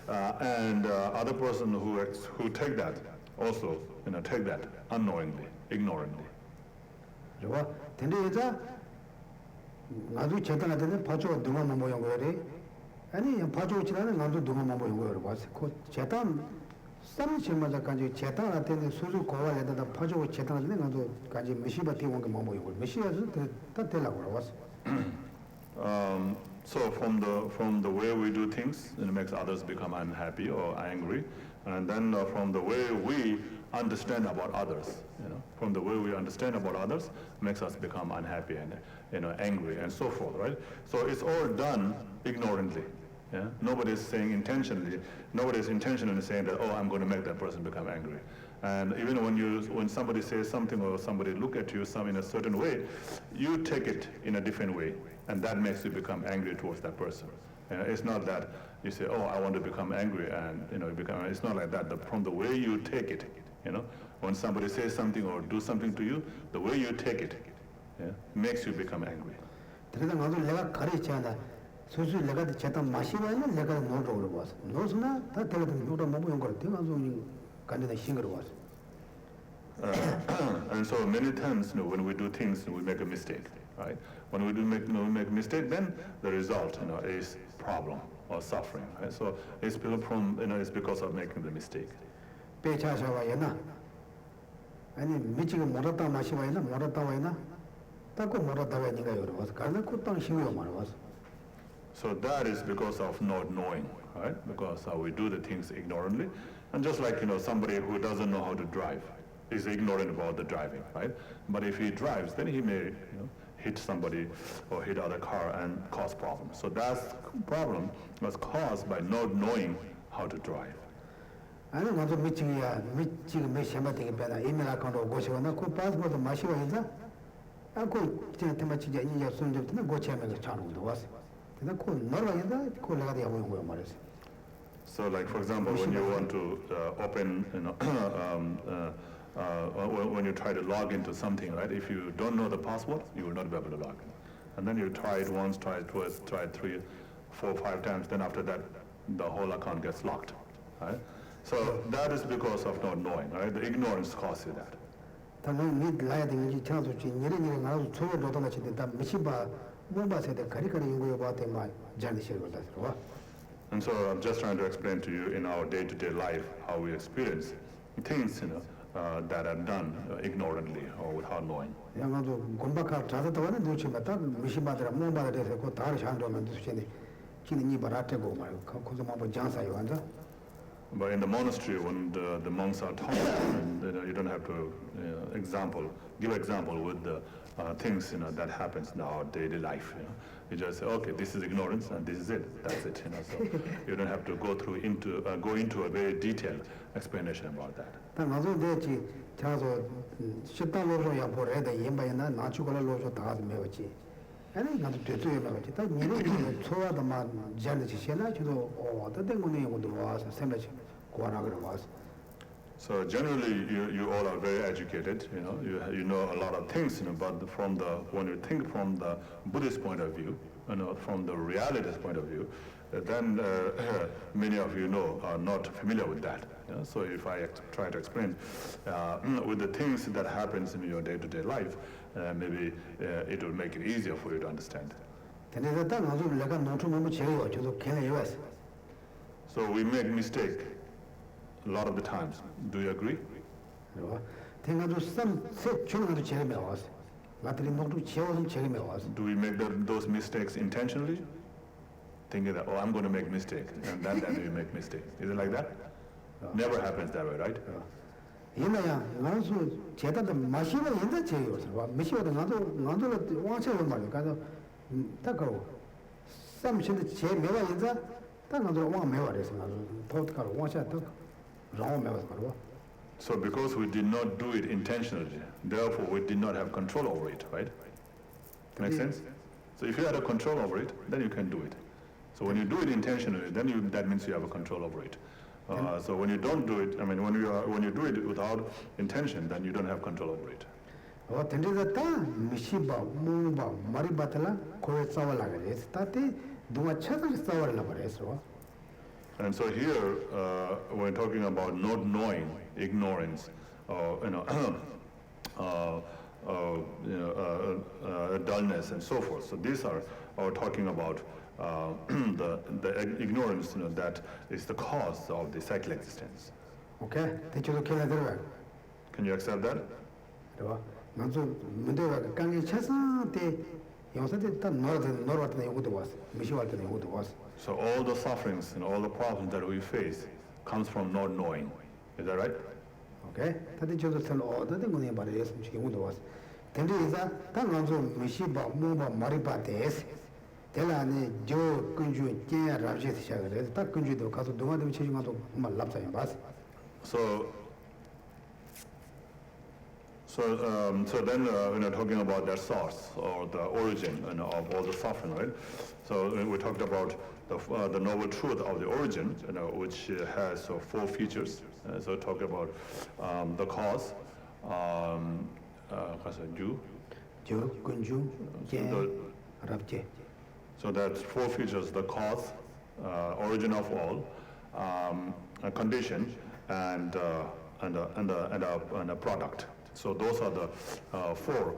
and other person who take that also, take that unknowingly, ignorantly. So from the way we do things, it makes others become unhappy or angry, and then from the way we understand about others, from the way we understand about others, makes us become unhappy and angry and so forth, right? So it's all done ignorantly. Yeah? Nobody's saying intentionally. Nobody's intentionally saying that, oh, I'm going to make that person become angry. And even when somebody says something or somebody look at you in a certain way, you take it in a different way, and that makes you become angry towards that person. It's not that you say, oh, I want to become angry, and it's not like that. From the way you take it, when somebody says something or do something to you, the way you take it, makes you become angry. 소수 내가 제단 마시면은 내가 노로 와서 노스나 다 되게 노로 뭐 연거 되가 좀 간단히 신경을 와서 and so many times when we do things we make a mistake, right? When we make a mistake, then the result is problem or suffering, right? So it's because of making the mistake. 배차셔와야나 아니 미치고 몰았다 마시와야나 몰았다 와야나 딱고 몰았다 와니가 여러 와서 간단 꽃당 신경 많아 와서. So that is because of not knowing, right? Because we do the things ignorantly. And just like, somebody who doesn't know how to drive is ignorant about the driving, right? But if he drives, then he may, hit somebody or hit other car and cause problems. So that problem was caused by not knowing how to drive. 아니 먼저 미치기야 미치기 몇 시간 되게 배나 이메일 아카운트 고시거나 그 파스포트 마시고 인자 아고 진짜 테마치자 이제 손잡는 고치하면서 차는 것도 왔어. So, like for example, when you want to open, when you try to log into something, right? If you don't know the password, you will not be able to log in. And then you try it once, try it twice, try it 3, 4, 5 times. Then after that, the whole account gets locked, right? So that is because of not knowing, right? The ignorance causes that. And so I'm just trying to explain to you in our day-to-day life how we experience things, that are done ignorantly or without knowing. But in the monastery, when the monks are taught, you don't have to give example with the things that happens in our daily life. You just say, okay, this is ignorance, and this is it. That's it. So you don't have to go into a very detailed explanation about that. So generally, you all are very educated. You know a lot of things. But when you think from the Buddhist point of view, from the reality's point of view, then many of you are not familiar with that. So if I try to explain with the things that happens in your day-to-day life, maybe it will make it easier for you to understand. So we make mistake a lot of the times. Do you agree? Do we make those mistakes intentionally? Thinking that, oh, I'm going to make mistake, and then we make mistake. Is it like that? Never happens that way, right? So because we did not do it intentionally, therefore we did not have control over it, right? Make sense? So if you had a control over it, then you can do it. So when you do it intentionally, then that means you have a control over it. So when you don't do it, when you do it without intention, then you don't have control over it. And so here, we're talking about not knowing, ignorance, dullness, and so forth. So these are talking about the ignorance, that is the cause of the cycle existence. Okay, can you accept that? So all the sufferings and all the problems that we face comes from not knowing. Is that right? Okay? Tadi chodo san oda de ngone bare yes mchi ngu dos. Tendi isa ta ngonzo mishi ba mo ba mari ba des. Tela ne jo kunju jen rabje se shagare. Ta kunju do kaso donga de chi ngato ma lapsa yin bas. So then talking about their source or the origin of all the suffering, right? So we talked about the noble truth of the origin, which has 4 features. So talk about the cause, Jo kunju jen rabje. So that's 4 features: the cause, origin of all, a condition, and a product. So those are the 4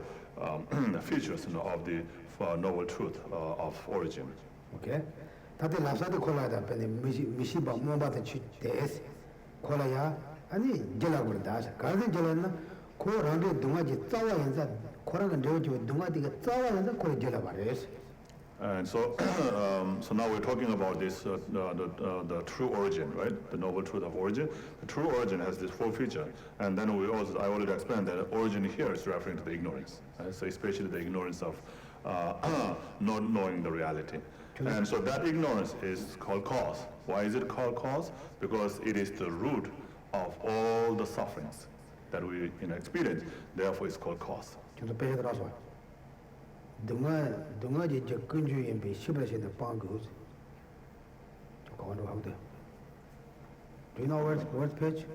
features of the noble truth of origin. Okay. Tadi lasa de kola da pene mishi ba mo ba de chi des. Kola ya ani jela gur da sa. Ka de jela na ko rande dunga ji tsawa yanza kora ga de jo dunga di ga tsawa yanza ko jela ba res. And so, so now we're talking about this, the true origin, right? The noble truth of origin. The true origin has these 4 features, and then I already explained that origin here is referring to the ignorance, right? So especially the ignorance of not knowing the reality. And so that ignorance is called cause. Why is it called cause? Because it is the root of all the sufferings that we experience. Therefore, it's called cause. Dunga ji je kunju yin bi shibra shi de pang goes. To go on how there. Do you know where's page?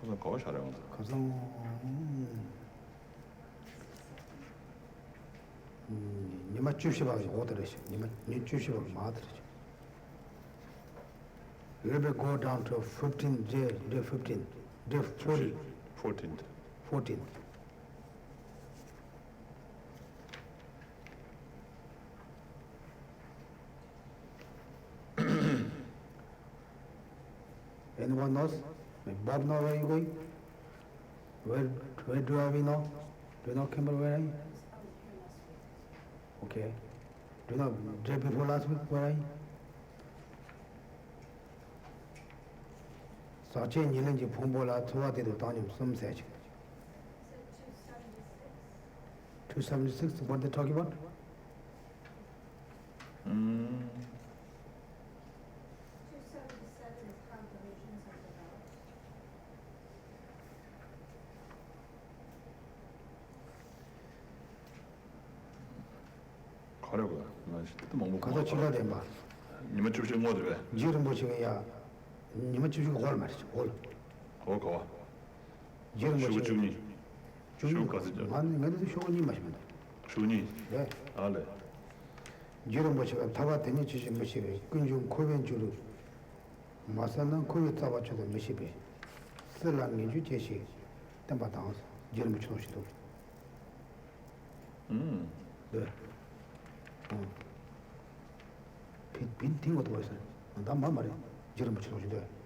Kazan nima chushi ba ji order shi. Nima ni chushi ba ma de. Let me go down to 15 day 15 day 40. 14th. 14th. Anyone knows? Bob know where you're going? Where do we know? Do you know Kimball where are you? Okay. Do you know day before last week where are you? Sache Nilanji Pumbola Tuati to Tanyam some sage. 276, what they talking about? 277 is compilations of the vows. 가려고요. 나 진짜 못 가서 치료야 돼 봐. 님은 주신 거들 왜? 지금 보시면야 님은 주신 거 말이죠. 올. 거. 지금 보시면 주니. 주까지죠. 아니 내도 쇼니 마시면 돼. 주니. 네. 알래. 지금 보시면 다가 되니 주신 것이 근중 코벤 주로 마사는 코에 잡아줘도 몇십에 쓸랑이 주 제시 땀바당 지금 붙여놓으시도. 네. 빈 것도 벌써 난 말이야. 지금 붙여놓으시도.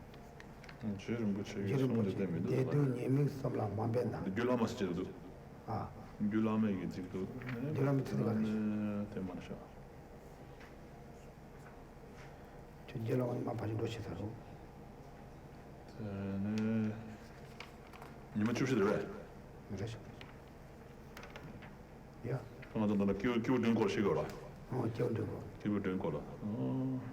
지금 붙여. 지금 붙여. 대도 예명 삼라 만변다. gyulama 스제도. 아. gyulama 이게 지금. gyulama 쓰는 대만셔. 저 gelong 빠진 도시 사로. 네. 님은 주시들 왜? 그래서. 야. 너 기분 거 시거라. 기분 기분 거라.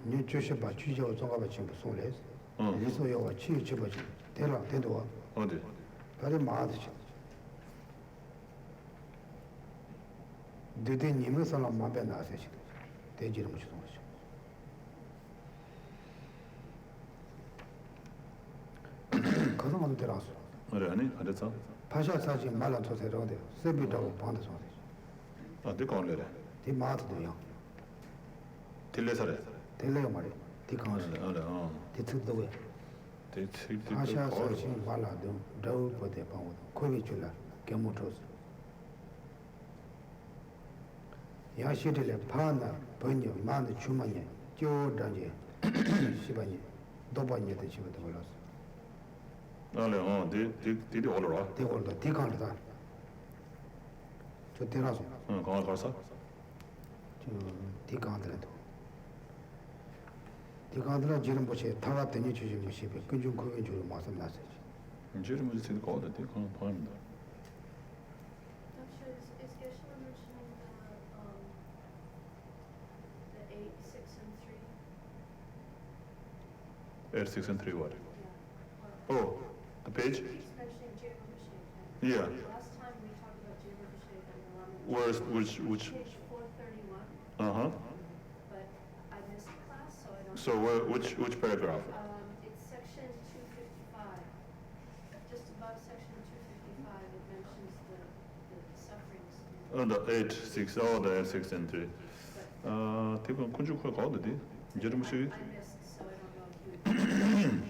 니 주시 봐 주죠 정가 지금 송래. 그래서 요가 치치 버지. 대라 대도. 어디? 다리 마듯이. 되게 님은 사람 마음에 나세요. 대지를 못 주는 거죠. 그동안 들어왔어. 그래 아니? 그래서 파샤 사진 말안 쳐서로 돼. 세비도 반도 쳐. 아, 네 건래래. 디 마트도요. 딜레서래. 딜레요 말이. 디 강스. 디 특도고. 파샤 사진 말아도 더 보대 방도. 거기 줄라. 개모토스. 야시들의 파나 번역 만의 주머니에 쪼단지 시바니 도반이도 집어도 몰랐어. Did you all right? They all the Tikanda. To Tiraso, Conferred. to Tikandra. Tikandra Jiramboche, Tawa Tenichi, Kunjum Kuju, Master message. Jeremy is called the Deacon poem. Is Geshe mentioning the 8, 6, and 3? 8, 6, and 3 what? Yeah. Oh, the page? He's mentioning Geshe. Yeah. Last time we talked about Geshe and Lama. Which? Page 431. Uh-huh. But I missed class, so I don't. So which paragraph? It's section 255. Just above section 255, it mentions the sufferings. The 8, 6, oh, the 8, 6, and 3. Deacon, could you call the D? Jeremy? I missed, so I don't know if you.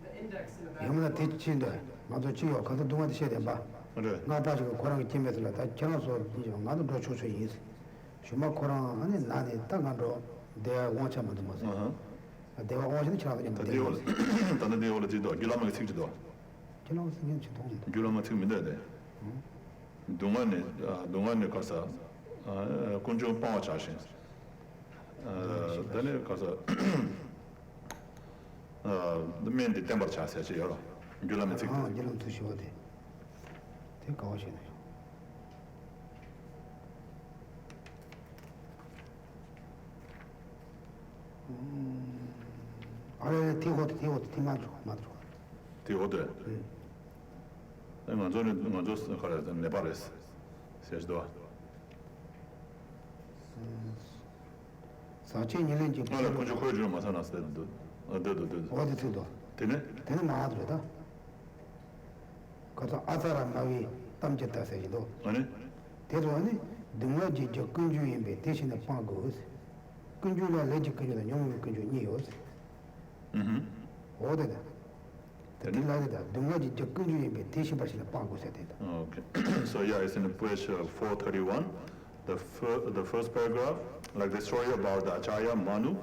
The index in the back. Yamana Tichinda, Mazuchio, Kataduma Shedeba, Nabajo, Koran Timothy, that Chanaso, another Docho is. Shuma Koran, and Nani, Tangandro, they are one chairman. They were watching each other in the day. Then they all did Gyume 6 door. Gyume 2 minute. Dumani Casa, Kunjo Power Chashin. Then it was the main December chassis, Gyume 6. Gilam to show it. Take caution. I think what Timadro. The order. I'm just correct and Nebaris, says door. Sachi Nilanji. Could you call your Masanas? What did you do? Didn't it? Then Madrida. Because Azara Navi Tamjeta says, though. There's one, the Maji Kunju invitation of Pangos. Kunjula Legical and young Kunju Neos. Ordered. The Maji Kunju invitation by the Pangos said it. Okay. So yeah, it's in page 431. The first paragraph, like the story about the Acharya Manu.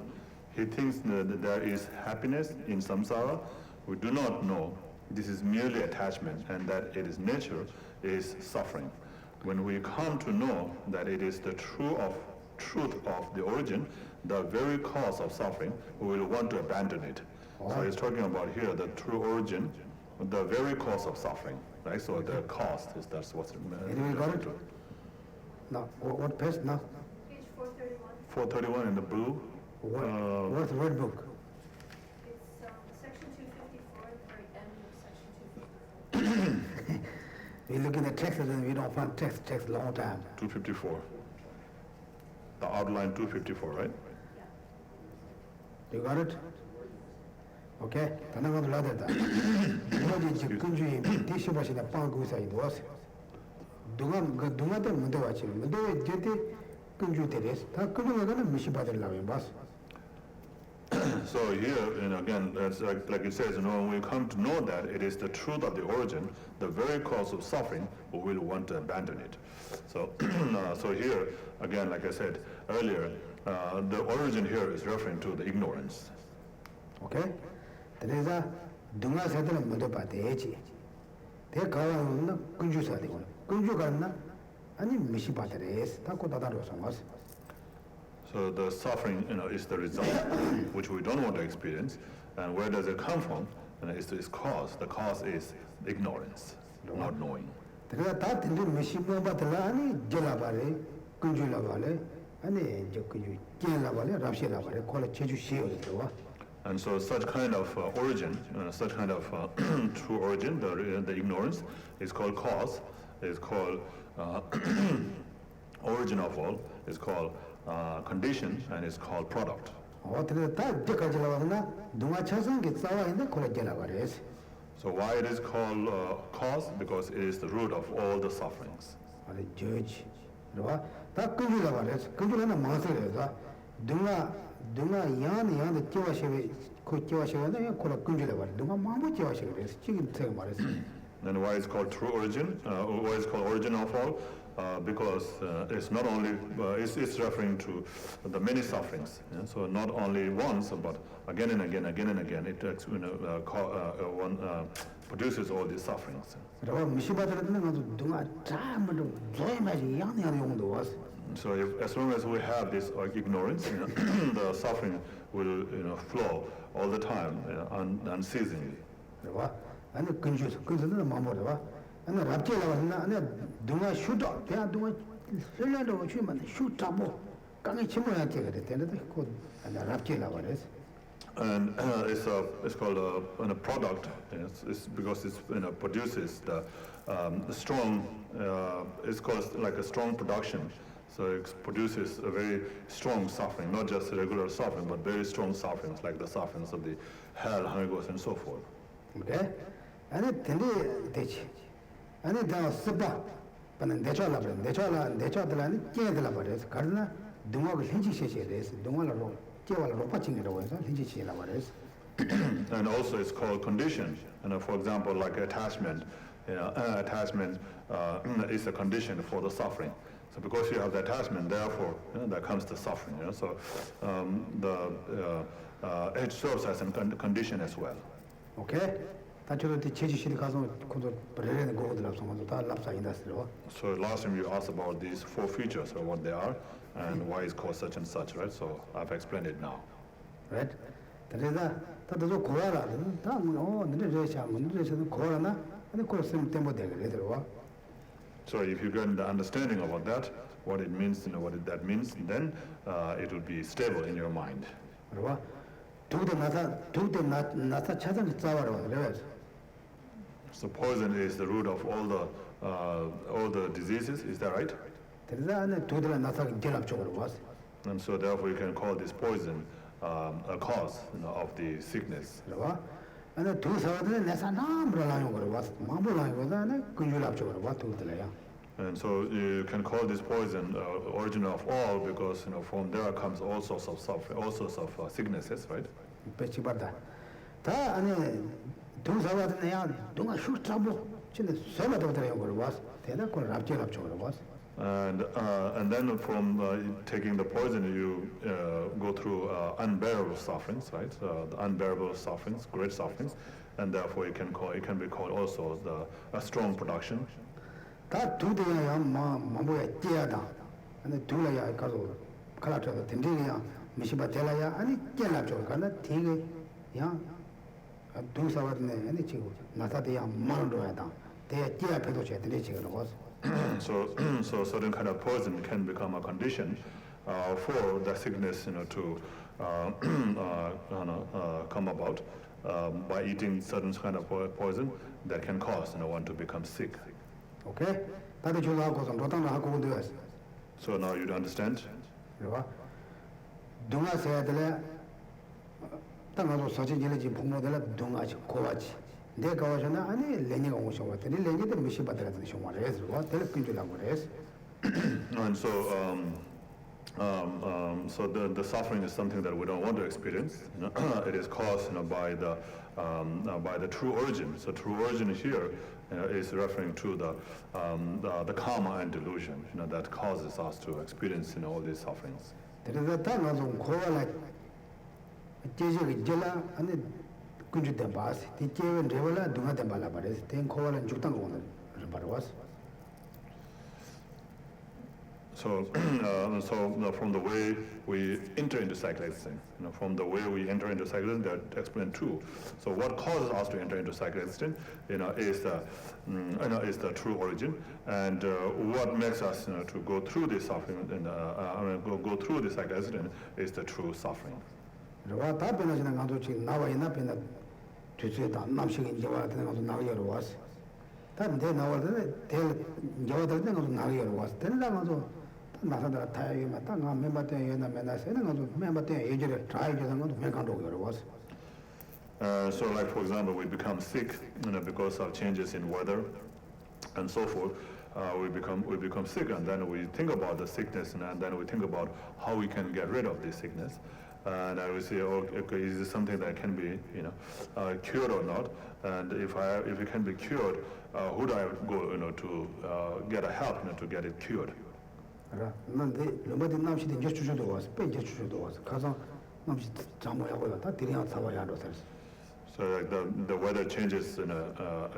He thinks that there is happiness in samsara. We do not know. This is merely attachment, and that it is nature is suffering. When we come to know that it is the truth of the origin, the very cause of suffering, we will want to abandon it. So he's talking about here the true origin, the very cause of suffering, right? So the cause is that's what's Anybody got it? Now, what page now? Page 431. 431 in the blue. What's the red book? It's section 254, at the very end of section 254. We look in the text and we don't find text long time. 254. The outline 254, right? You got it? Okay? Then I'm going to ladder that. What did you Kunju Tishibashi the Pangusa it was? Dunga the Mundawachi, Mundawa Jeti Kunju Teres, Takunga Mishibat Lavin Bus. So here, and again, it's like it says, when we come to know that it is the truth of the origin, the very cause of suffering, we will want to abandon it. So, so here, again, like I said earlier, the origin here is referring to the ignorance. Okay? There is a Dunga Sadana Mundapati. They call on Kunju Sadiwan. Kunju Gana, and Mishipateres, Takota Rosamas. So the suffering, is the result, which we don't want to experience. And where does it come from? And it's cause. The cause is ignorance, not knowing. There are that in the Mishipatalani, Jelabare, Kunju Lavale, and Jokuju, Jelavale, Rapshi Lavale, call it Cheju Shio. And so such kind of origin, such kind of true origin, the ignorance, is called cause, is called origin of all, is called condition, and is called product. So why it is called cause? Because it is the root of all the sufferings. And why it's called true origin? Why it's called origin of all? because it's not only, it's referring to the many sufferings. Yeah? So not only once, but again and again, again and again, it produces all these sufferings. So as long as we have this ignorance, the suffering will flow all the time, unceasingly. And it's called a product. It's because it produces the strong. It's called like a strong production. So it produces a very strong suffering, not just regular suffering, but very strong sufferings, like the sufferings of the hell, Holy Ghost, and so forth. Okay, and it and it does Sipa, but then they try the land, get the laborers, Cardinal, Dungo Hinchis, Dungo, patching it away, Hinchis. And also it's called condition. For example, like attachment. Attachment is a condition for the suffering. So because you have the attachment, therefore, there comes the suffering. So it serves as a condition as well. Okay. So last time you asked about these 4 features, or what they are, and why it's called such and such, right? So I've explained it now. Right. So if you get the understanding about that, what it means, what that means, then it will be stable in your mind. So poison is the root of all the diseases, is that right? And so therefore you can call this poison a cause of the sickness. And so you can call this poison origin of all, because from there comes all sorts of suffering, all sorts of sicknesses, right? And then from taking the poison, you go through unbearable sufferings, right? The unbearable sufferings, great sufferings, and therefore it can be called also a strong production. So certain kind of poison can become a condition for the sickness to come about by eating certain kind of poison that can cause one to become sick. Okay? So now you understand? And so the suffering is something that we don't want to experience. It is caused by the true origin. So true origin here is referring to the karma and delusion that causes us to experience all these sufferings. So, from the way we enter into cycle existence, from the way we enter into cycle existence, that explained too. So, what causes us to enter into cycle existence, is the true origin, and what makes us, to go through this suffering and go through this cycle existence is the true suffering. So like for example, we become sick because of changes in weather and so forth. We become sick, and then we think about the sickness, and then we think about how we can get rid of this sickness. and I will say, oh, okay, is this something that can be, cured or not? And if it can be cured, who do I go, to get a help, to get it cured? 알아. 난데 로마디 남시데 제주주도 와서 뺀 제주주도 와서 가서 남시 장모하고요. 다 들이야 사와야 로 살지. So like the weather changes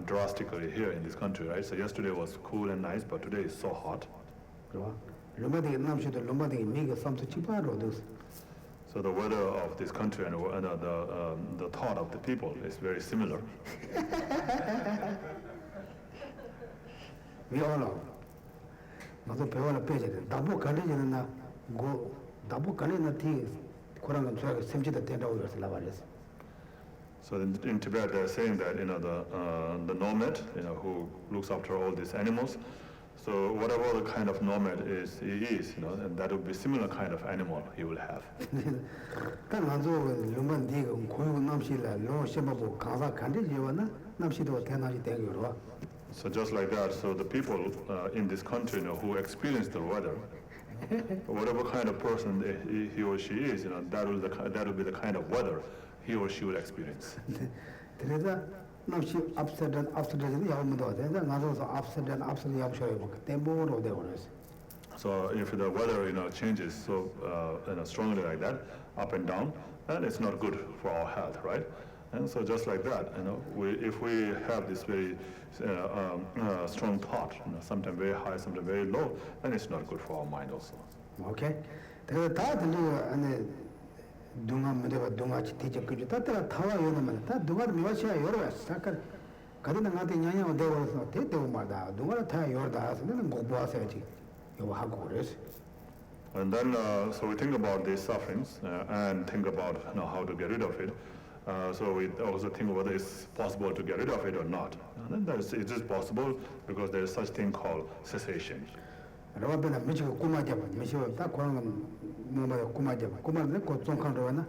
drastically here in this country, right? So yesterday was cool and nice, but today is so hot. 그렇죠? 로마디 남시도 로마디 미가 삼수 치바로도. So the weather of this country and the thought of the people is very similar. We all know. 나도 배워라 빼야 돼. 나보 가리지는 나고 나보 가리는 티 코랑은 저가 샘지다 된다고 그래서 나발했어. So in Tibet they're saying that the nomad, who looks after all these animals, so whatever the kind of nomad he is, and that would be similar kind of animal he will have. 딱 나도 로만디가 고유 남시라 로 셈바고 가사 간지지와나 남시도 대나지 되고요. So just like that, so the people in this country, who experience the weather, whatever kind of person he or she is, that will be the kind of weather he or she will experience. 그래서 남시 upside down 야무도 돼. 나도 upside down 야무셔야 뭐 tempo로 되고 그래서. So if the weather, changes so strongly like that, up and down, then it's not good for our health, right? And so just like that, if we have this very strong thought, sometimes very high, sometimes very low, then it's not good for our mind also. Okay. 그래서 다 들리고 안에 동아 문제가 동아치 대적 그죠. 다들 타와 요는 다 동아 미와시야 여러 사건 가든 나한테 냐냐고 되어서 대대고 말다. 동아 타 요다. 근데 뭐 보아서지. 이거 하고 그래서. And then so we think about these sufferings and think about how to get rid of it. So we also think whether it's possible to get rid of it or not. And then it is possible because there is such thing called cessation. 라바베나 미치고 꾸마잡아. 미치고 딱 그런 건 뭐뭐 꾸마잡아. 꾸마는데 곧 종칸으로 와나.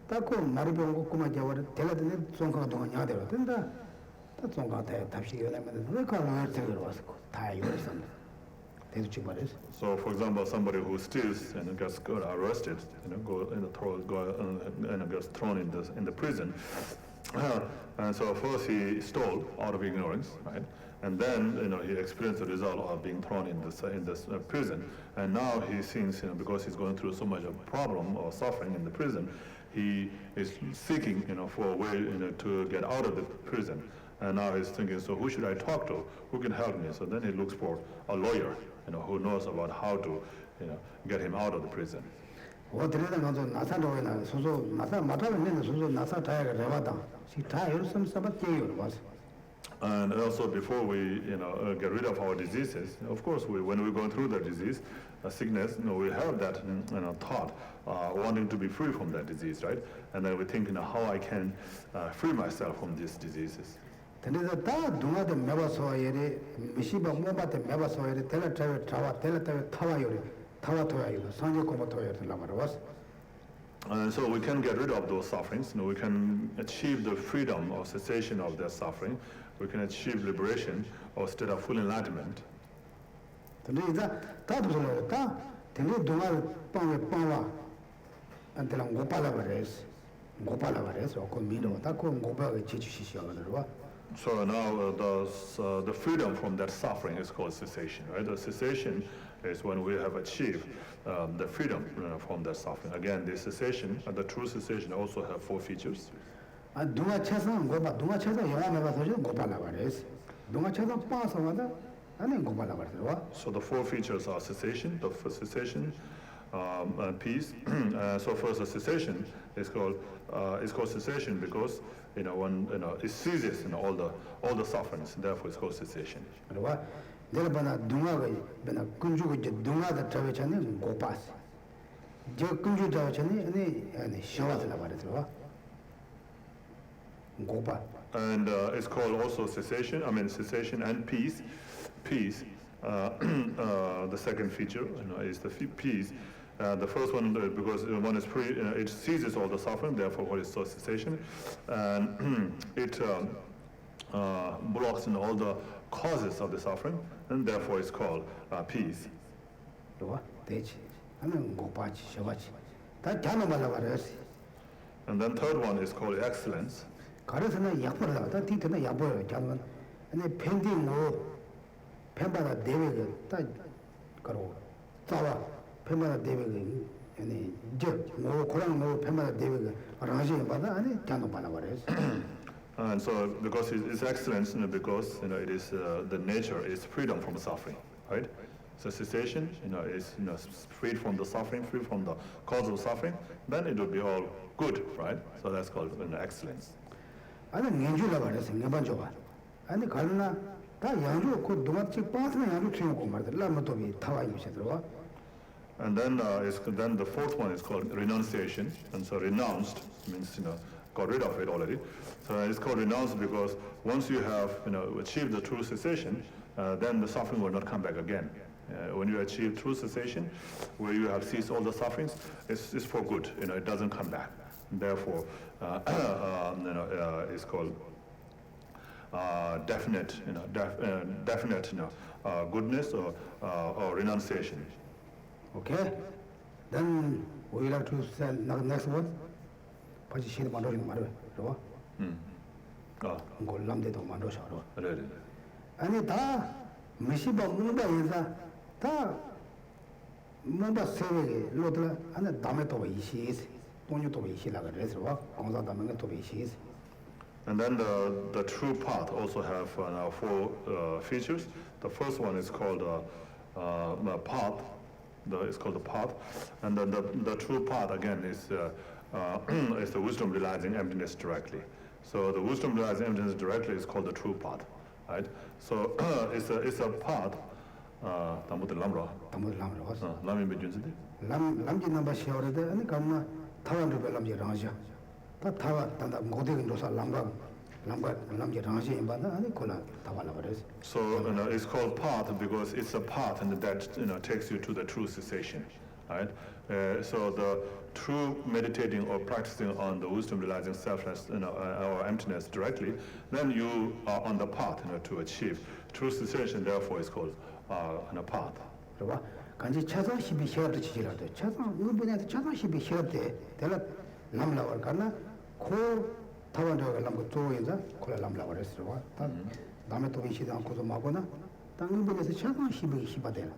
딱그 마르병고 꾸마잡아. 대가든에 종칸 동안 야대로 된다. 다 종칸 대 답시 요나면 왜 그런 걸 와서 다 요랬었는데. 대주치 말이지. So for example, somebody who steals and gets arrested, gets thrown in the prison. And so first he stole out of ignorance, right? And then he experienced the result of being thrown in this prison. And now he thinks, because he's going through so much of problem or suffering in the prison, he is seeking for a way to get out of the prison. And now he's thinking, so who should I talk to? Who can help me? So then he looks for a lawyer, who knows about how to get him out of the prison. 어디래다 가서 나사로에나 소소 나사 마타는 소소 나사 타야가 레바다. 시타 열섬 사바티요 와서. And also before we get rid of our diseases, of course when we're going through the disease, a sickness, we have that thought, wanting to be free from that disease, right? And then we think, how I can free myself from these diseases. 근데서 다 누가도 매바소야리 미시바 모바테 매바소야리 텔레타베 타와요리 타와토야요 상제코바토야리 라마라와스. And so we can get rid of those sufferings. We can achieve the freedom or cessation of their suffering. We can achieve liberation or state of full enlightenment. 근데 이제 다도 சொல்ற요. 다 근데 누가 빵와 안텔랑 고팔라바레스 고팔라바레스 그 미노 다그 고바가 지주시시하더라고. So now the freedom from that suffering is called cessation, right? The cessation is when we have achieved the freedom from that suffering. Again, the cessation, the true cessation also have 4 features. 아 누가 쳐서 고바 누가 쳐서 영화 매바서죠 고팔라바레스 누가 쳐서 빠서마다 아니 고팔라바레스와. So the 4 features are cessation, the first cessation, and peace. So first, the cessation is called cessation because when it ceases all the sufferings. Therefore, it's called cessation. 그러와 내가 보나 누가가 보나 근주고 이제 누가다 잡아잖아요 고파스. 저 근주 잡아잖아요 아니 쇼와스라 말이죠. 고파. And it's called also cessation. I mean cessation and peace. Peace. The second feature is the peace. The first one, because one is free, it ceases all the suffering, therefore what is called cessation, and it blocks all the causes of the suffering, and therefore it's called peace. 그러와 대치. 하면 고파치 쇼와치. 다 자는 말라 말했어. And then third one is called excellence. 가르스는 약벌라. 다 뒤에는 약벌 자는. 근데 펜딩 뭐 펜바다 대회가 다 가로 자와 펜바다 대회가 아니 저뭐 고랑 뭐 펜바다 대회가 라지 바다 아니 자는 말라 말했어. And so because it's excellence, because it is the nature is freedom from suffering, right? So cessation, is freed from the suffering, free from the cause of suffering. Then it will be all good, right? So that's called excellence. 아니 년주라 말했어. 내반 줘봐. 아니 가르나 다 양주 그 동아치 빠스는 양주 튀고 말들 라마도비 타와 있어 들어와. And then then the fourth one is called renunciation. And so renounced means got rid of it already. So it's called renounced because once you have achieved the true cessation, then the suffering will not come back again. When you achieve true cessation, where you have ceased all the sufferings, it's for good. It doesn't come back. Therefore, it's called definite, definite, goodness or renunciation. Okay. Then we will have to say next one. 바지 시도 만들는 말을 그거. 그 람데도 만들어서. 그래. 아니 다 무시바 뭔가 인사 다 뭔가 세계 로들 안에 담에 또 이시 돈이 또 이시라 그래서 공사 담에 또 이시. And then the true path also have four features. The first one is called path. It's called the path, and then the true path again is the wisdom realizing emptiness directly. So the wisdom realizing emptiness directly is called the true path, right? So it's a path. 담보들 람라. 담보들 람라 왔어. 람이 몇 년인데? 람지 넘버 시어르데 아니 감나 타완도 람지 랑자. 다 타와 단다 고대근 도사 람지 랑지 임바다 아니 콜라 타발라 버레스. So it's called path because it's a path and that takes you to the true cessation, right? So the true meditating or practicing on the wisdom realizing selfless or emptiness directly, then you are on the path to achieve true cessation. Therefore, it's called a path. 그봐 간지 차상 12시간도 지지라도 차상 일본에서 차상 12시간대 내가 람라월 가나 코 타완도가 람고 조인자 콜라 람라월 했어. 다 남의 또 이시도 않고도 마거나 땅 일본에서 차상 12시간대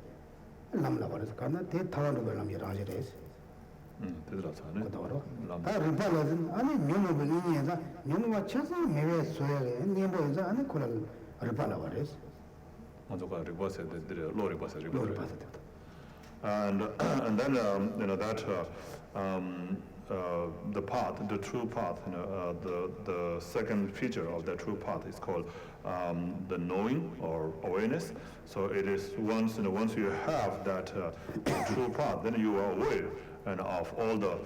람라월 가나 대 타완도가 람이 라지레스. 되더라고요. 그다로 다 림팔라든 아니 뇽모 이니에다 뇽모 차상 매매 소야게 뇽모에서 아니 콜라 림팔라월스. 먼저가 리버스 로리 버스 리버스. And then that the path, the true path, the second feature of the true path is called the knowing or awareness. So it is once you have that true path, then you are aware of all the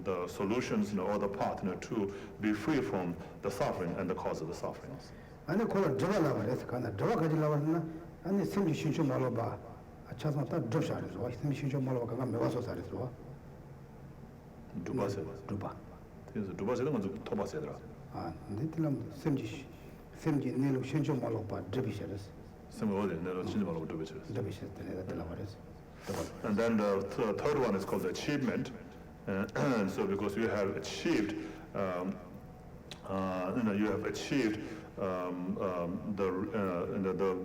the solutions all the path to be free from the suffering and the cause of the sufferings. 아니 콜라 저발라 버레스 가나 저가 가지려고 아니 생기 신주 말로 봐. 차상 다 접샤르서 생기 신주 말로 가가 매와서 살았어. 두바세. 그래서 두바세는 먼저 토바세더라. 아, 근데 들람 생기 내로 신주 말로 봐. 접샤르서. semmi 어디 내가 신주 말로 두베쳐. 접샤르서 내가 들라 버레스. And then the third one is called the achievement. And so because you have achieved you have achieved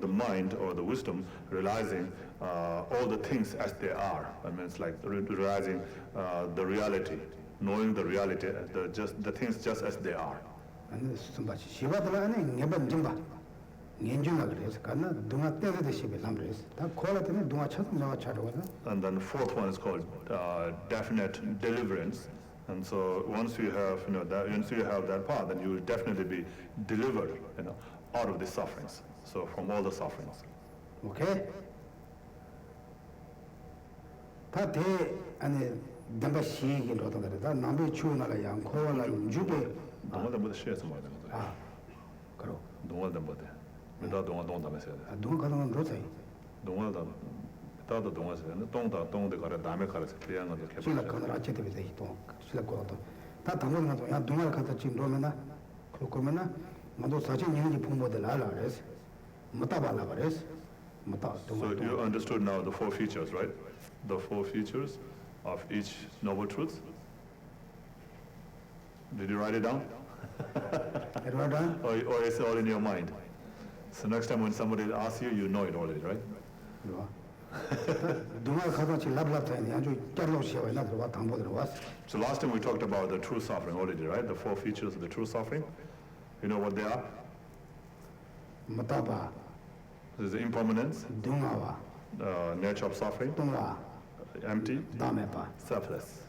the mind or the wisdom realizing all the things as they are. I mean, it's like realizing the reality, knowing the reality, the things just as they are. 아니 숨바치 시바들 안에 네번 좀봐. 년중나 그래서 간나 동아 때려도 시비 람레스. 다 콜라 때문에 동아 쳐서 나와 차려거든. And then fourth one is called definite deliverance. And so once you have that path, then you will definitely be delivered, out of the sufferings. So from all the sufferings. 오케이. 다 대 안에 담바 시기로 어떤 거다. 다 남부 추나라 양코라 주베. 동화담보다 쉬어서 말하는 거죠. 아. 그럼 동화담보다. 나 동담에서. 아 동화 가는 건 로사이. 동화담. 다도 동화에서 동대 가라 남에 가라서 그냥 거도 개발. 실라 가는 아체데 비대 또 실라 거도. 다 담은 것도 야 동화 가서 지금 로면나 그러면나 나도 사진 있는지 부모들 알아래서 못 따발라 그래서 So you understood now the 4 features, right? The 4 features of each noble truth. Did you write it down? Or is it all in your mind? So next time when somebody asks you, you know it already, right? So last time we talked about the true suffering already, right? The 4 features of the true suffering. You know what they are? There's impermanence, nature of suffering, empty, selfless.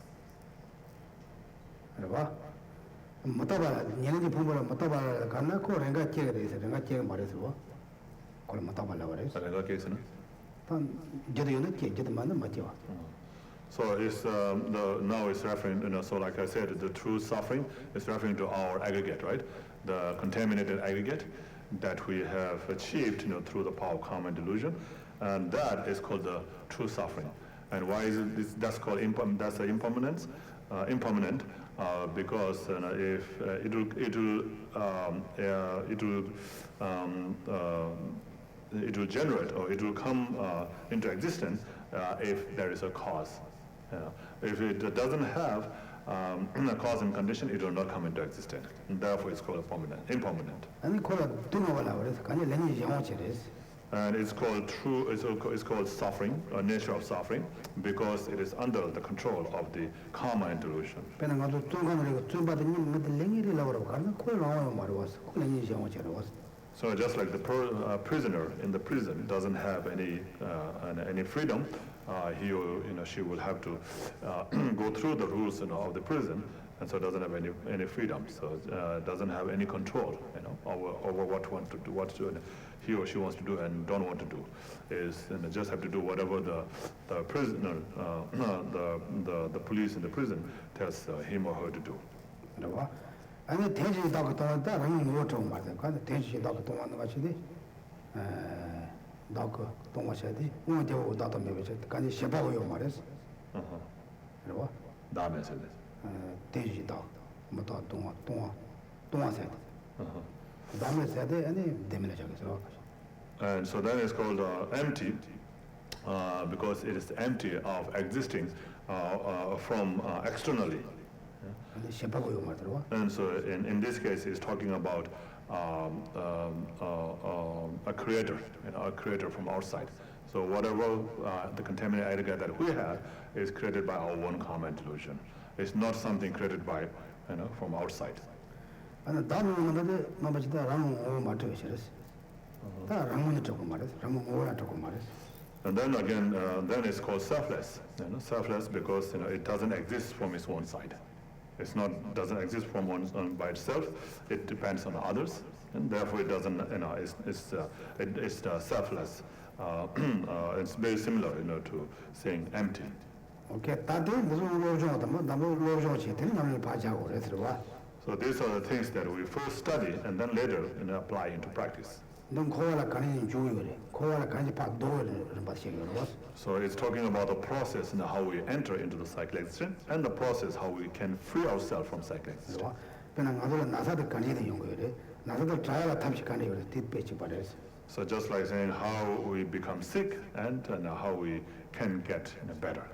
So it's now it's referring, so like I said, the true suffering is referring to our aggregate, right? The contaminated aggregate that we have achieved, through the power of karma and delusion, and that is called the true suffering. And why is it that's called that's the impermanence? Impermanent, because if it will generate or it will come into existence if there is a cause. If it doesn't have a cause and condition, it will not come into existence. And therefore, it's called impermanent. And it's called true. It's called suffering, nature of suffering, because it is under the control of the karma and delusion. So just like the prisoner in the prison doesn't have any freedom, she will have to go through the rules of the prison, and so doesn't have any freedom. So doesn't have any control, over what he or she wants to do and don't want to do. Is just have to do whatever the prisoner, the police in the prison tells him or her to do. 아니 대지 딱 동안다 라는 거 좀 말해. 그 대지 딱 동안 같이 나그 동화셔야지. 뭐저 나도 매베지. 간이 셔봐요 말했어. 그래봐. 다음에서 대지 딱 뭐다 동화세. 다음에서 돼 아니 되면 저기서. And so then it's called empty, because it is empty of existing from externally. And so in this case, he's talking about a creator, a creator from outside. So whatever the contaminated aggregate that we have is created by our own karma and delusion. It's not something created by, from outside. And then again, then it's called selfless. Selfless because it doesn't exist from its own side. It's doesn't exist from one by itself. It depends on others, and therefore it doesn't. It's selfless. It's very similar, to saying empty. Okay, so these are the things that we first study and then later apply into practice. So it's talking about the process and how we enter into the cycle existence, and the process how we can free ourselves from cycle existence. So just like saying how we become sick and how we can get better.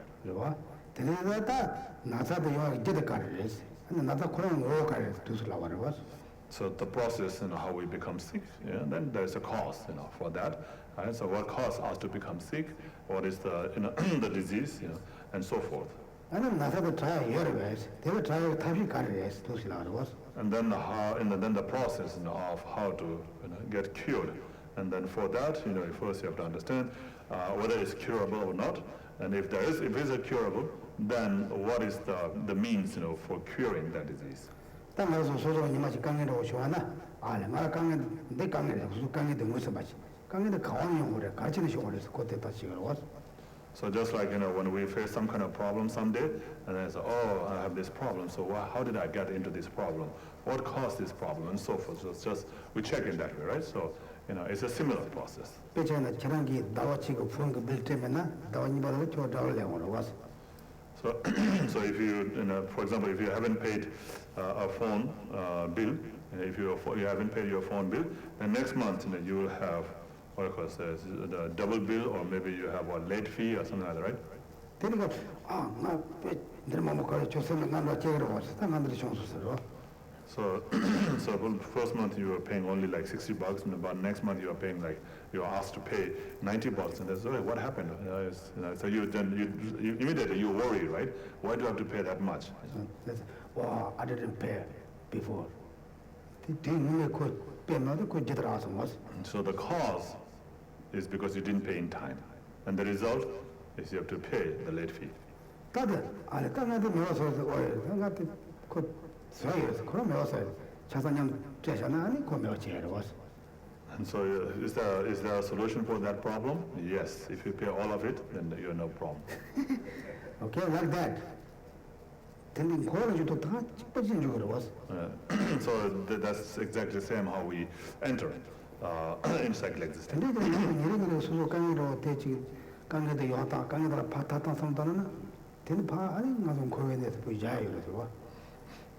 So the process, how we become sick, then there's a cause, for that. Right? So what caused us to become sick? What is the, the disease, and so forth. And then the process of how to get cured. And then for that, first you have to understand whether it's curable or not. And if it's a curable, then what is the means, for curing that disease? So just like, when we face some kind of problem someday, and then say, oh, I have this problem, so how did I get into this problem? What caused this problem, and so forth. So it's just, we check it that way, right? So, it's a similar process. So if you, for example, if you haven't paid a phone bill, if you haven't paid your phone bill, then next month you will have what do you call it, the double bill, or maybe you have a late fee or something like that, right? 그러니까 내 몸을 거래 줬으면 난 어째로 왔어. 당한들이 정수스러워. So, so for the first month you were paying only like $60, but next month you are paying like, you are asked to pay $90, and that's what happened? So you immediately you worry, right? Why do I have to pay that much? Well, I didn't pay before. The So the cause is because you didn't pay in time, and the result is you have to pay the late fee. And so is there a solution for that problem? Yes. If you pay all of it, then you have no problem. Okay, like that. So that's exactly the same how we enter in cycle existence.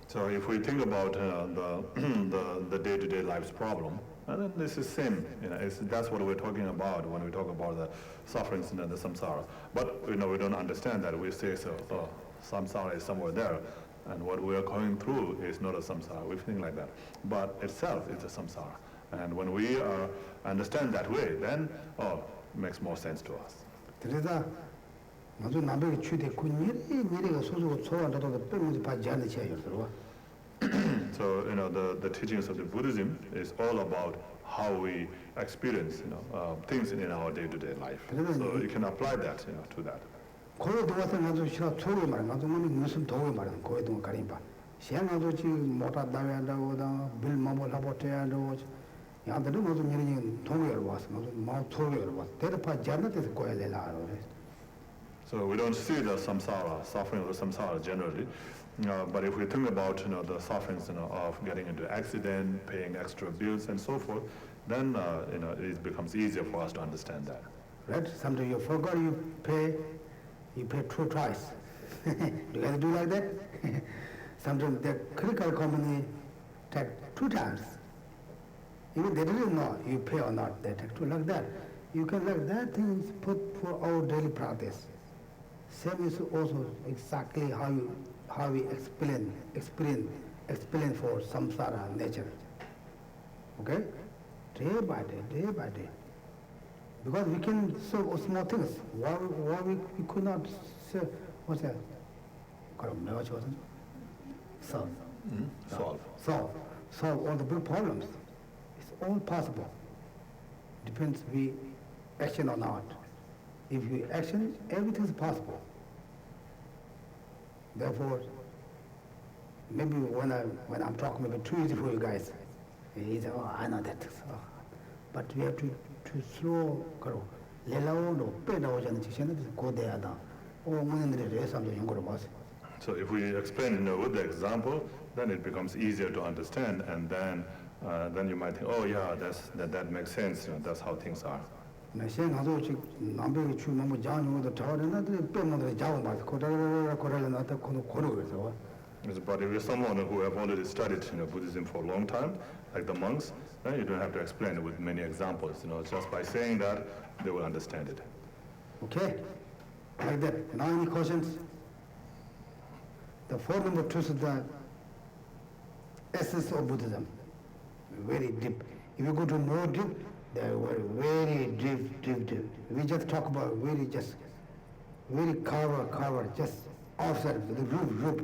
So if we think about the day-to-day life's problem, then this is same. That's what we're talking about when we talk about the sufferings and the samsara. But we don't understand that. We say so. Oh, samsara is somewhere there, and what we are going through is not a samsara. We think like that, but itself is a samsara. And when we understand that way, then it makes more sense to us. So the teachings of the Buddhism is all about how we experience things in our day-to-day life. So you can apply that to that. So we don't see the samsara, suffering of the samsara generally, but if we think about the sufferings of getting into accident, paying extra bills and so forth, then it becomes easier for us to understand that. Right? Sometimes you forgot you pay twice. You guys do like that? Sometimes the critical company take 2 times. Even they didn't know you pay or not, they take 2 like that. You can like that things put for our daily practice. Same is also exactly how we explain for samsara nature. Okay? Day by day. Because we can solve small things. Why we could not what's that? Solve all the big problems. It's all possible. Depends we action or not. If we action, everything is possible. Therefore, maybe when I'm talking, maybe too easy for you guys. You say, I know that. But we have to slow. So if we explain with the example, then it becomes easier to understand, and then you might think, oh yeah, that makes sense. That's how things are. But if you're someone who have already studied Buddhism for a long time, like the monks, then you don't have to explain it with many examples. Just by saying that, they will understand it. Okay, like that. Now any questions? The Four Noble Truths is the essence of Buddhism. Very deep. If you go to more deep, they were very deep. We just talk about very cover, just outside the roof.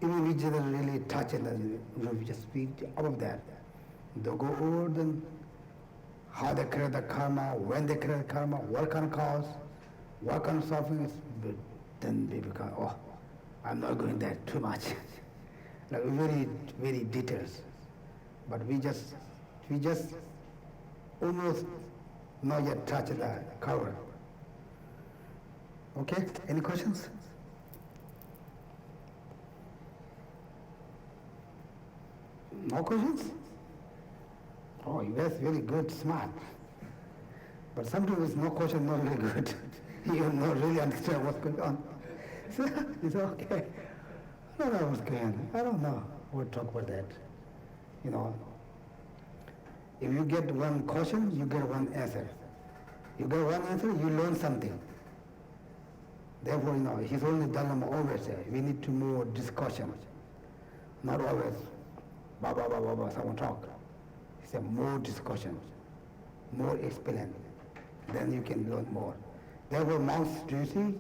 Even we didn't really touch it, the roof, just speak above that. They go over then how they create the karma, when they create the karma, what kind of cause, what kind of suffering is, but then they become, I'm not going there too much. Like very details. But we just almost not yet touch the cover. Okay, any questions? No questions? Oh, you guys very good, smart. But sometimes no question, not really good. You don't really understand what's going on. So it's okay. I don't know what's going on. I don't know. We'll talk about that. If you get one question, you get one answer. You get one answer, you learn something. Therefore, His Holiness Dalai always say, we need to more discussion. Not always, someone talk. He said, more discussion, more explain. Then you can learn more. Therefore, monks, do you see?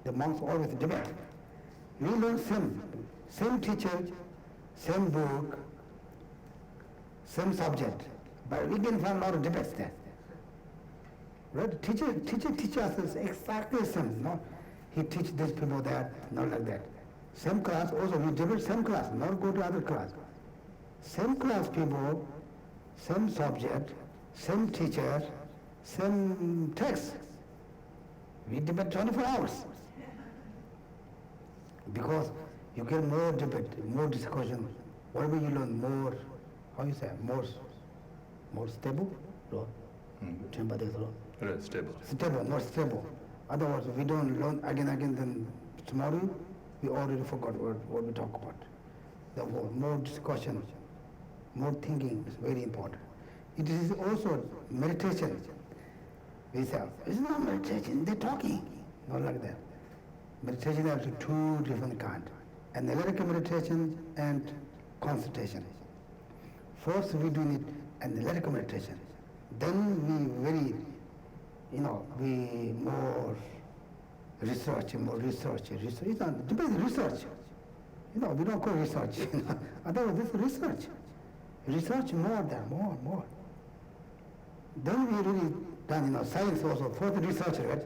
The monks always debate. We learn same teacher, same book, same subject, but we can find a lot of debates there. Right? Teacher teaches us exactly the same. No? He teach these people that, not like that. Same class, also we debate same class, not go to other class. Same class people, same subject, same teacher, same text. We debate 24 hours. Because you get more debate, more discussion. Whatever you learn, more, how you say, more stable? No? Stable. Stable, more stable. Otherwise, we don't learn again, then tomorrow we already forgot what we talk about. Therefore, more discussion, more thinking is very important. It is also meditation. We say, it's not meditation, they're talking. Not like that. Meditation has two different kinds. Analytical meditation and concentration. First we do it analytical meditation. Then we very, we more research. It's not depends research. We don't call research. Otherwise this is research. Research more. Then we really done, science also, for the research, right?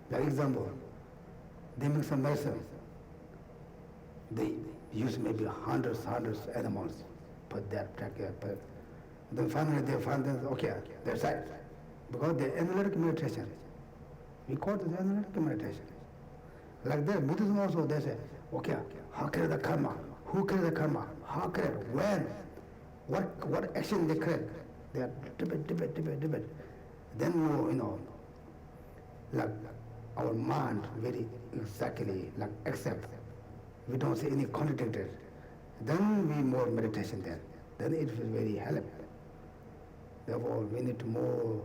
For example, they make some medicine. They use maybe hundreds animals, put that practice. Then finally they find that, okay, that's right. Because the analytic meditation. We call it analytic meditation. Like that, Buddhism also, they say, okay, how create the karma? Who create the karma? How create? When? What action they create? They are debate. Then like our mind very exactly like accept. We don't see any contradicted. Then we more meditation there. Then it will very help. Therefore, we need more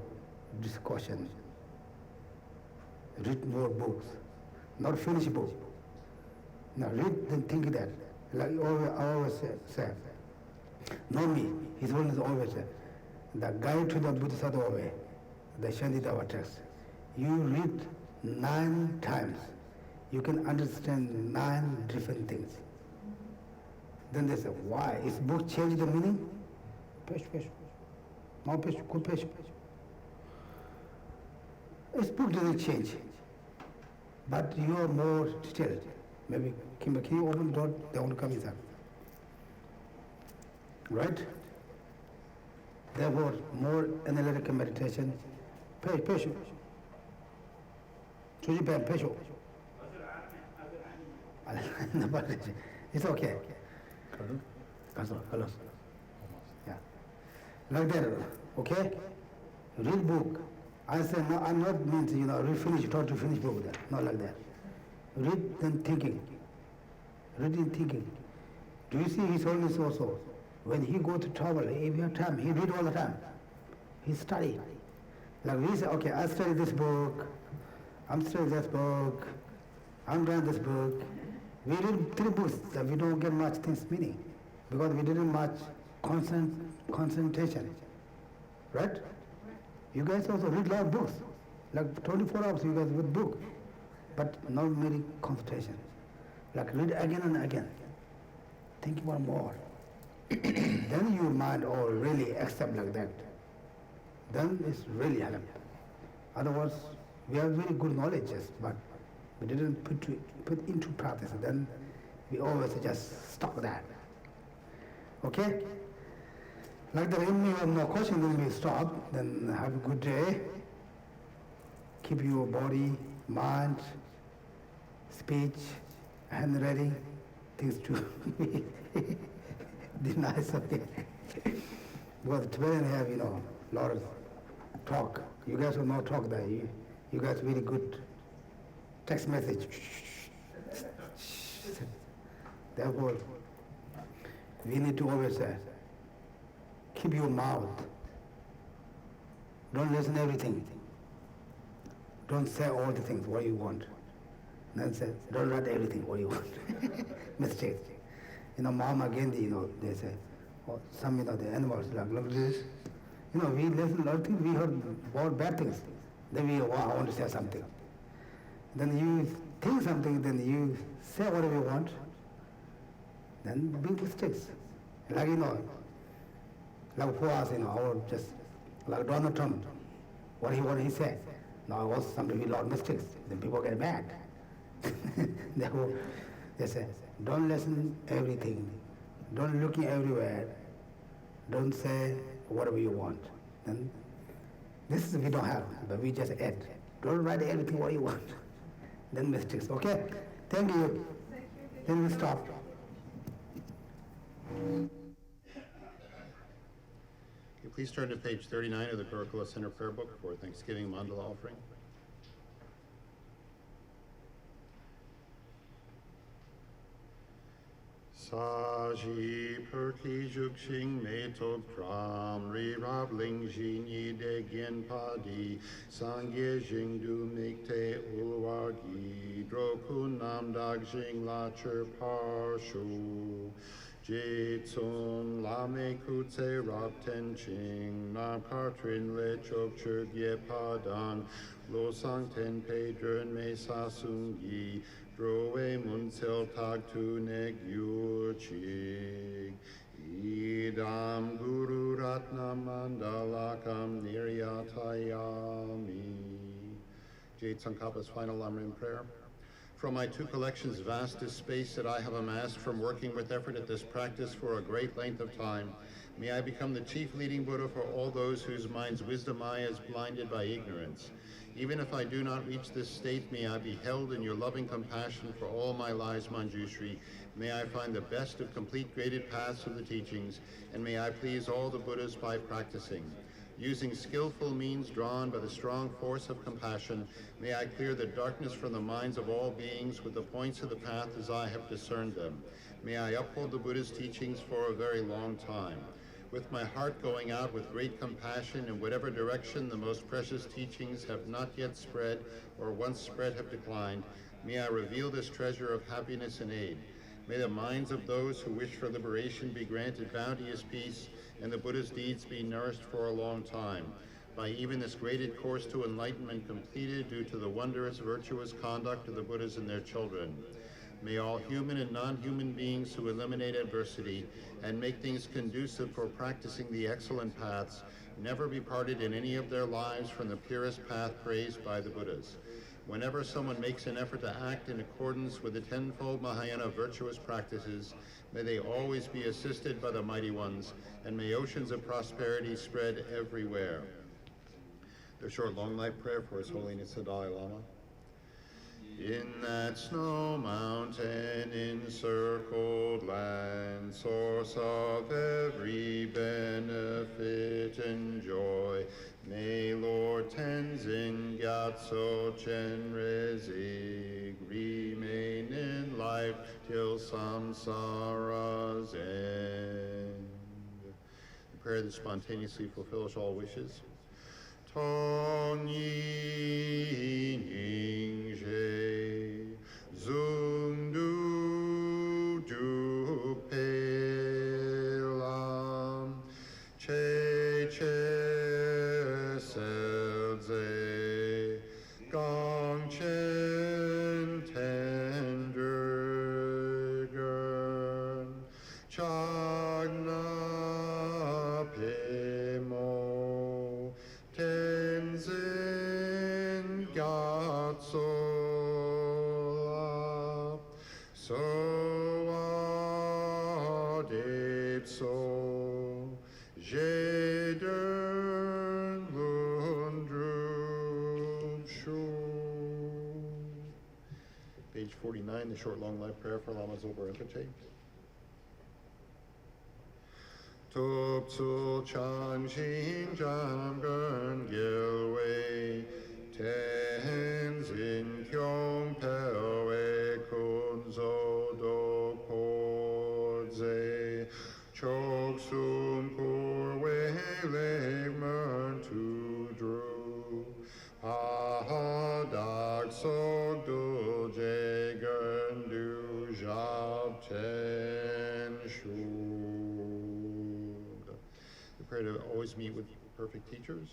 discussion. Read more books, not finish book. Now read then think that. Like I always say, know me. His Holiness always say, the guide to the Bodhisattva way, the Shanditava text. You read 9 times, you can understand 9 different things. Then they say, why? Is book change the meaning? No, good patient. This book doesn't change, but you are more detailed. Maybe can you open the door? They want to come inside. Right? Therefore, more analytical meditation. Patient. Patient. It's okay. Yeah. Like that, okay? Read book. I say, no, I'm not meant to, try to finish book there. Not like that. Read then thinking. Reading thinking. Do you see His Holiness also? When he go to travel, if he have time, he read all the time. He study. Like we say, okay, I study this book, I'm studying this book, I'm doing this book. We read 3 books that we don't get much things meaning because we didn't much concentration. Right? You guys also read a lot of books. Like 24 hours you guys read book, but not very concentration. Like read again and again. Think about more. Then your mind all really accept like that. Then it's really help. Otherwise, we have very good knowledge, but we didn't put into practice. Then we always just stop that. Okay? Like that, if you have no question, then we stop. Then have a good day. Keep your body, mind, speech, handwriting, things to be nice. Okay? Because Tibetan have, a lot of talk. You guys will not talk that. You guys really good text message. Therefore, we need to always keep your mouth. Don't listen to everything. Don't say all the things what you want. Then say, don't write everything what you want. Mistake. Mahatma Gandhi, they say, or some, the animals like this. We listen a lot of things, we heard about bad things. Then we, I want to say something. Then you think something, then you say whatever you want. Then big mistakes. Like, like for us, our just, like Donald Trump, what he said. Now it was something with a lot of mistakes. Then people get mad. They say, don't listen everything. Don't look everywhere. Don't say whatever you want. Then this is we don't have, but we just add. Don't write everything what you want. Then mistakes. Okay? Thank you. Then we stop. Please turn to page 39 of the Kurukulla Center prayer book for Thanksgiving Mandala offering. Saji perki juksing metok pram ri rabling jini de gen padi sangye jing du mikte ulwagi drokunam dag jing la chur parshu Jitsun lame kutse rab ten ching nam katrin le chok chur ye padang lo sang ten pe dren me sa sungi drowe mun sel tag tu neg yur chig idam guru ratna mandalakam niryatayami. Tsongkhapa's final Lamrim prayer. From my two collections, vast is space that I have amassed from working with effort at this practice for a great length of time. May I become the chief leading Buddha for all those whose minds wisdom eye is blinded by ignorance. Even if I do not reach this state, may I be held in your loving compassion for all my lives, Manjushri. May I find the best of complete graded paths of the teachings, and may I please all the Buddhas by practicing. Using skillful means drawn by the strong force of compassion, may I clear the darkness from the minds of all beings with the points of the path as I have discerned them. May I uphold the Buddha's teachings for a very long time. With my heart going out with great compassion in whatever direction the most precious teachings have not yet spread or once spread have declined, may I reveal this treasure of happiness and aid. May the minds of those who wish for liberation be granted bounteous peace, and the Buddha's deeds be nourished for a long time. By even this graded course to enlightenment completed due to the wondrous virtuous conduct of the Buddhas and their children. May all human and non-human beings who eliminate adversity and make things conducive for practicing the excellent paths never be parted in any of their lives from the purest path praised by the Buddhas. Whenever someone makes an effort to act in accordance with the tenfold Mahayana virtuous practices, may they always be assisted by the mighty ones, and may oceans of prosperity spread everywhere. The short long life prayer for His Holiness the Dalai Lama. In that snow mountain encircled land, source of every benefit and joy, may Lord Tenzin Gyatso Chen Rezig remain in life till samsara's end. The prayer that spontaneously fulfills all wishes. Tong yi ning je zum du du pe lam che che sel ze gong chen tender gern chag na pe mo Tenzin Gyatso la so adepso jedern lundrum shu. Page 49, the short long life prayer for Lama Zopa Rinpoche. Tup tsul chang shing jam gern gilwei tenzin kyong pelwe kunzo do podze chok sum kurwe Dag Sok Du Je Gun Du Jab Chen Shug. We pray to always meet with perfect teachers.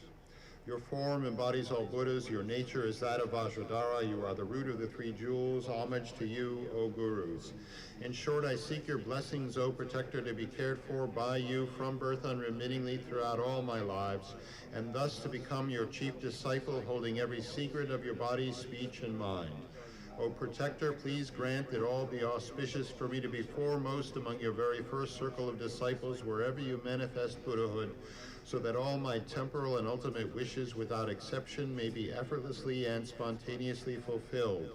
Your form embodies all Buddhas. Your nature is that of Vajradhara. You are the root of the three jewels. Homage to you, O Gurus. In short, I seek your blessings, O Protector, to be cared for by you from birth unremittingly throughout all my lives, and thus to become your chief disciple, holding every secret of your body, speech, and mind. O Protector, please grant that all be auspicious for me to be foremost among your very first circle of disciples wherever you manifest Buddhahood, so that all my temporal and ultimate wishes without exception may be effortlessly and spontaneously fulfilled.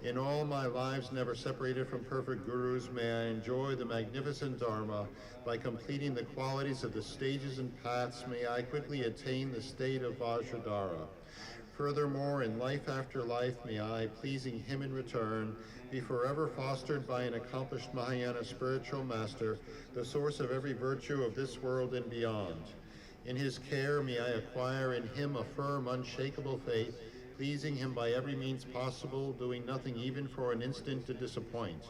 In all my lives never separated from perfect gurus, may I enjoy the magnificent Dharma. By completing the qualities of the stages and paths, may I quickly attain the state of Vajradhara. Furthermore, in life after life, may I, pleasing him in return, be forever fostered by an accomplished Mahayana spiritual master, the source of every virtue of this world and beyond. In his care, may I acquire in him a firm, unshakable faith, pleasing him by every means possible, doing nothing even for an instant to disappoint.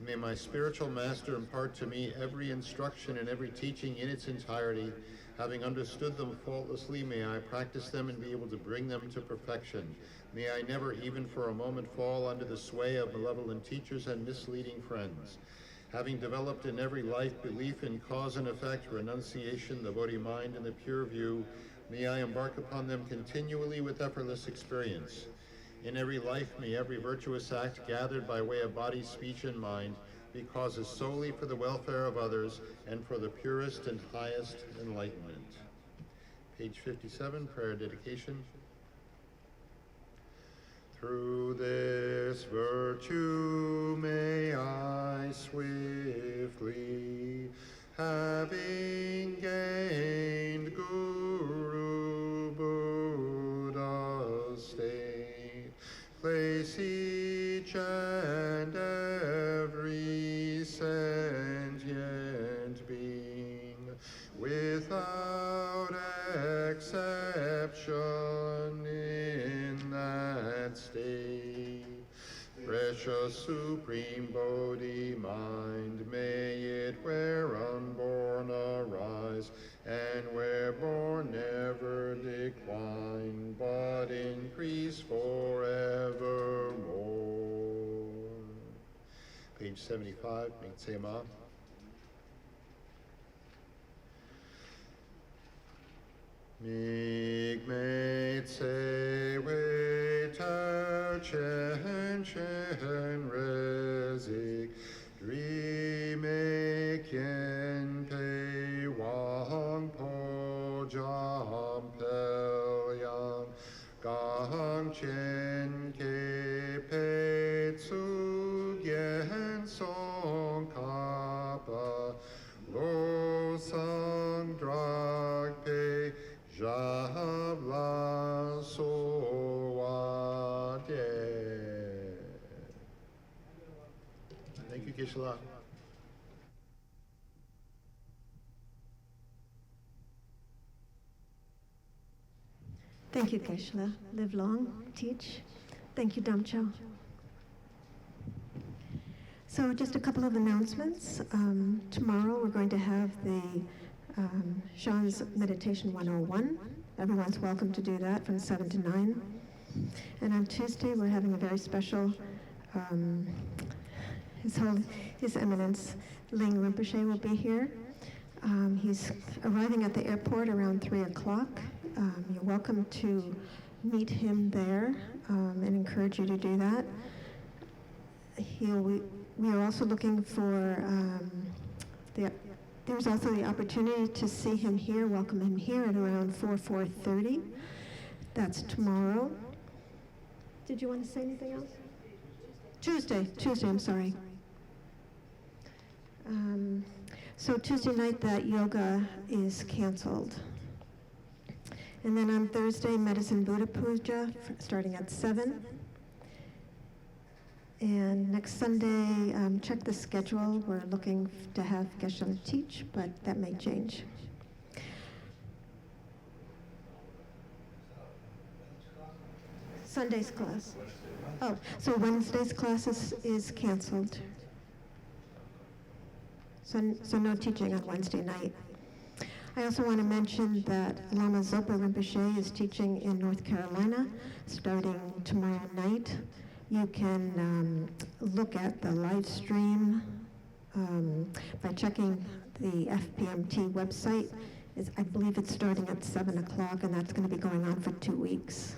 May my spiritual master impart to me every instruction and every teaching in its entirety. Having understood them faultlessly, may I practice them and be able to bring them to perfection. May I never even for a moment fall under the sway of malevolent teachers and misleading friends. Having developed in every life belief in cause and effect, renunciation, the Bodhi mind, and the pure view, may I embark upon them continually with effortless experience. In every life, may every virtuous act gathered by way of body, speech, and mind be causes solely for the welfare of others and for the purest and highest enlightenment. Page 57, prayer dedication. Through this virtue may I swiftly, having gained Guru Buddha state, place each and every sentient being without exception in that state. Precious Supreme Bodhi mind, may it where unborn arise, and where born never decline, but increase forevermore. Page 75, Mingsema. Mig mei tse wei ta chen chen rezik, dri me kien pei wang po jam pel yang, gang chen ke pei tsu gen Tsongkhapa, lo sang drag pei Javla Soa De. Thank you, Geshe. Thank you, Geshe. Live long, teach. Thank you, Damcho. So just a couple of announcements. Tomorrow we're going to have the Sean's Meditation 101. Everyone's welcome to do that from 7 to 9. And on Tuesday, we're having a very special, His Eminence Ling Rinpoche will be here. He's arriving at the airport around 3 o'clock. You're welcome to meet him there and encourage you to do that. We are also looking for there's also the opportunity to see him here, welcome him here at around 4:30. That's tomorrow. Did you want to say anything else? Tuesday, I'm sorry. So Tuesday night, that yoga is canceled. And then on Thursday, Medicine Buddha Puja, starting at 7. And next Sunday, check the schedule. We're looking to have Geshe teach, but that may change. Sunday's class. Oh, so Wednesday's class is canceled. So no teaching on Wednesday night. I also want to mention that Lama Zopa Rinpoche is teaching in North Carolina starting tomorrow night. You can look at the live stream by checking the FPMT website. I believe it's starting at 7 o'clock, and that's going to be going on for 2 weeks.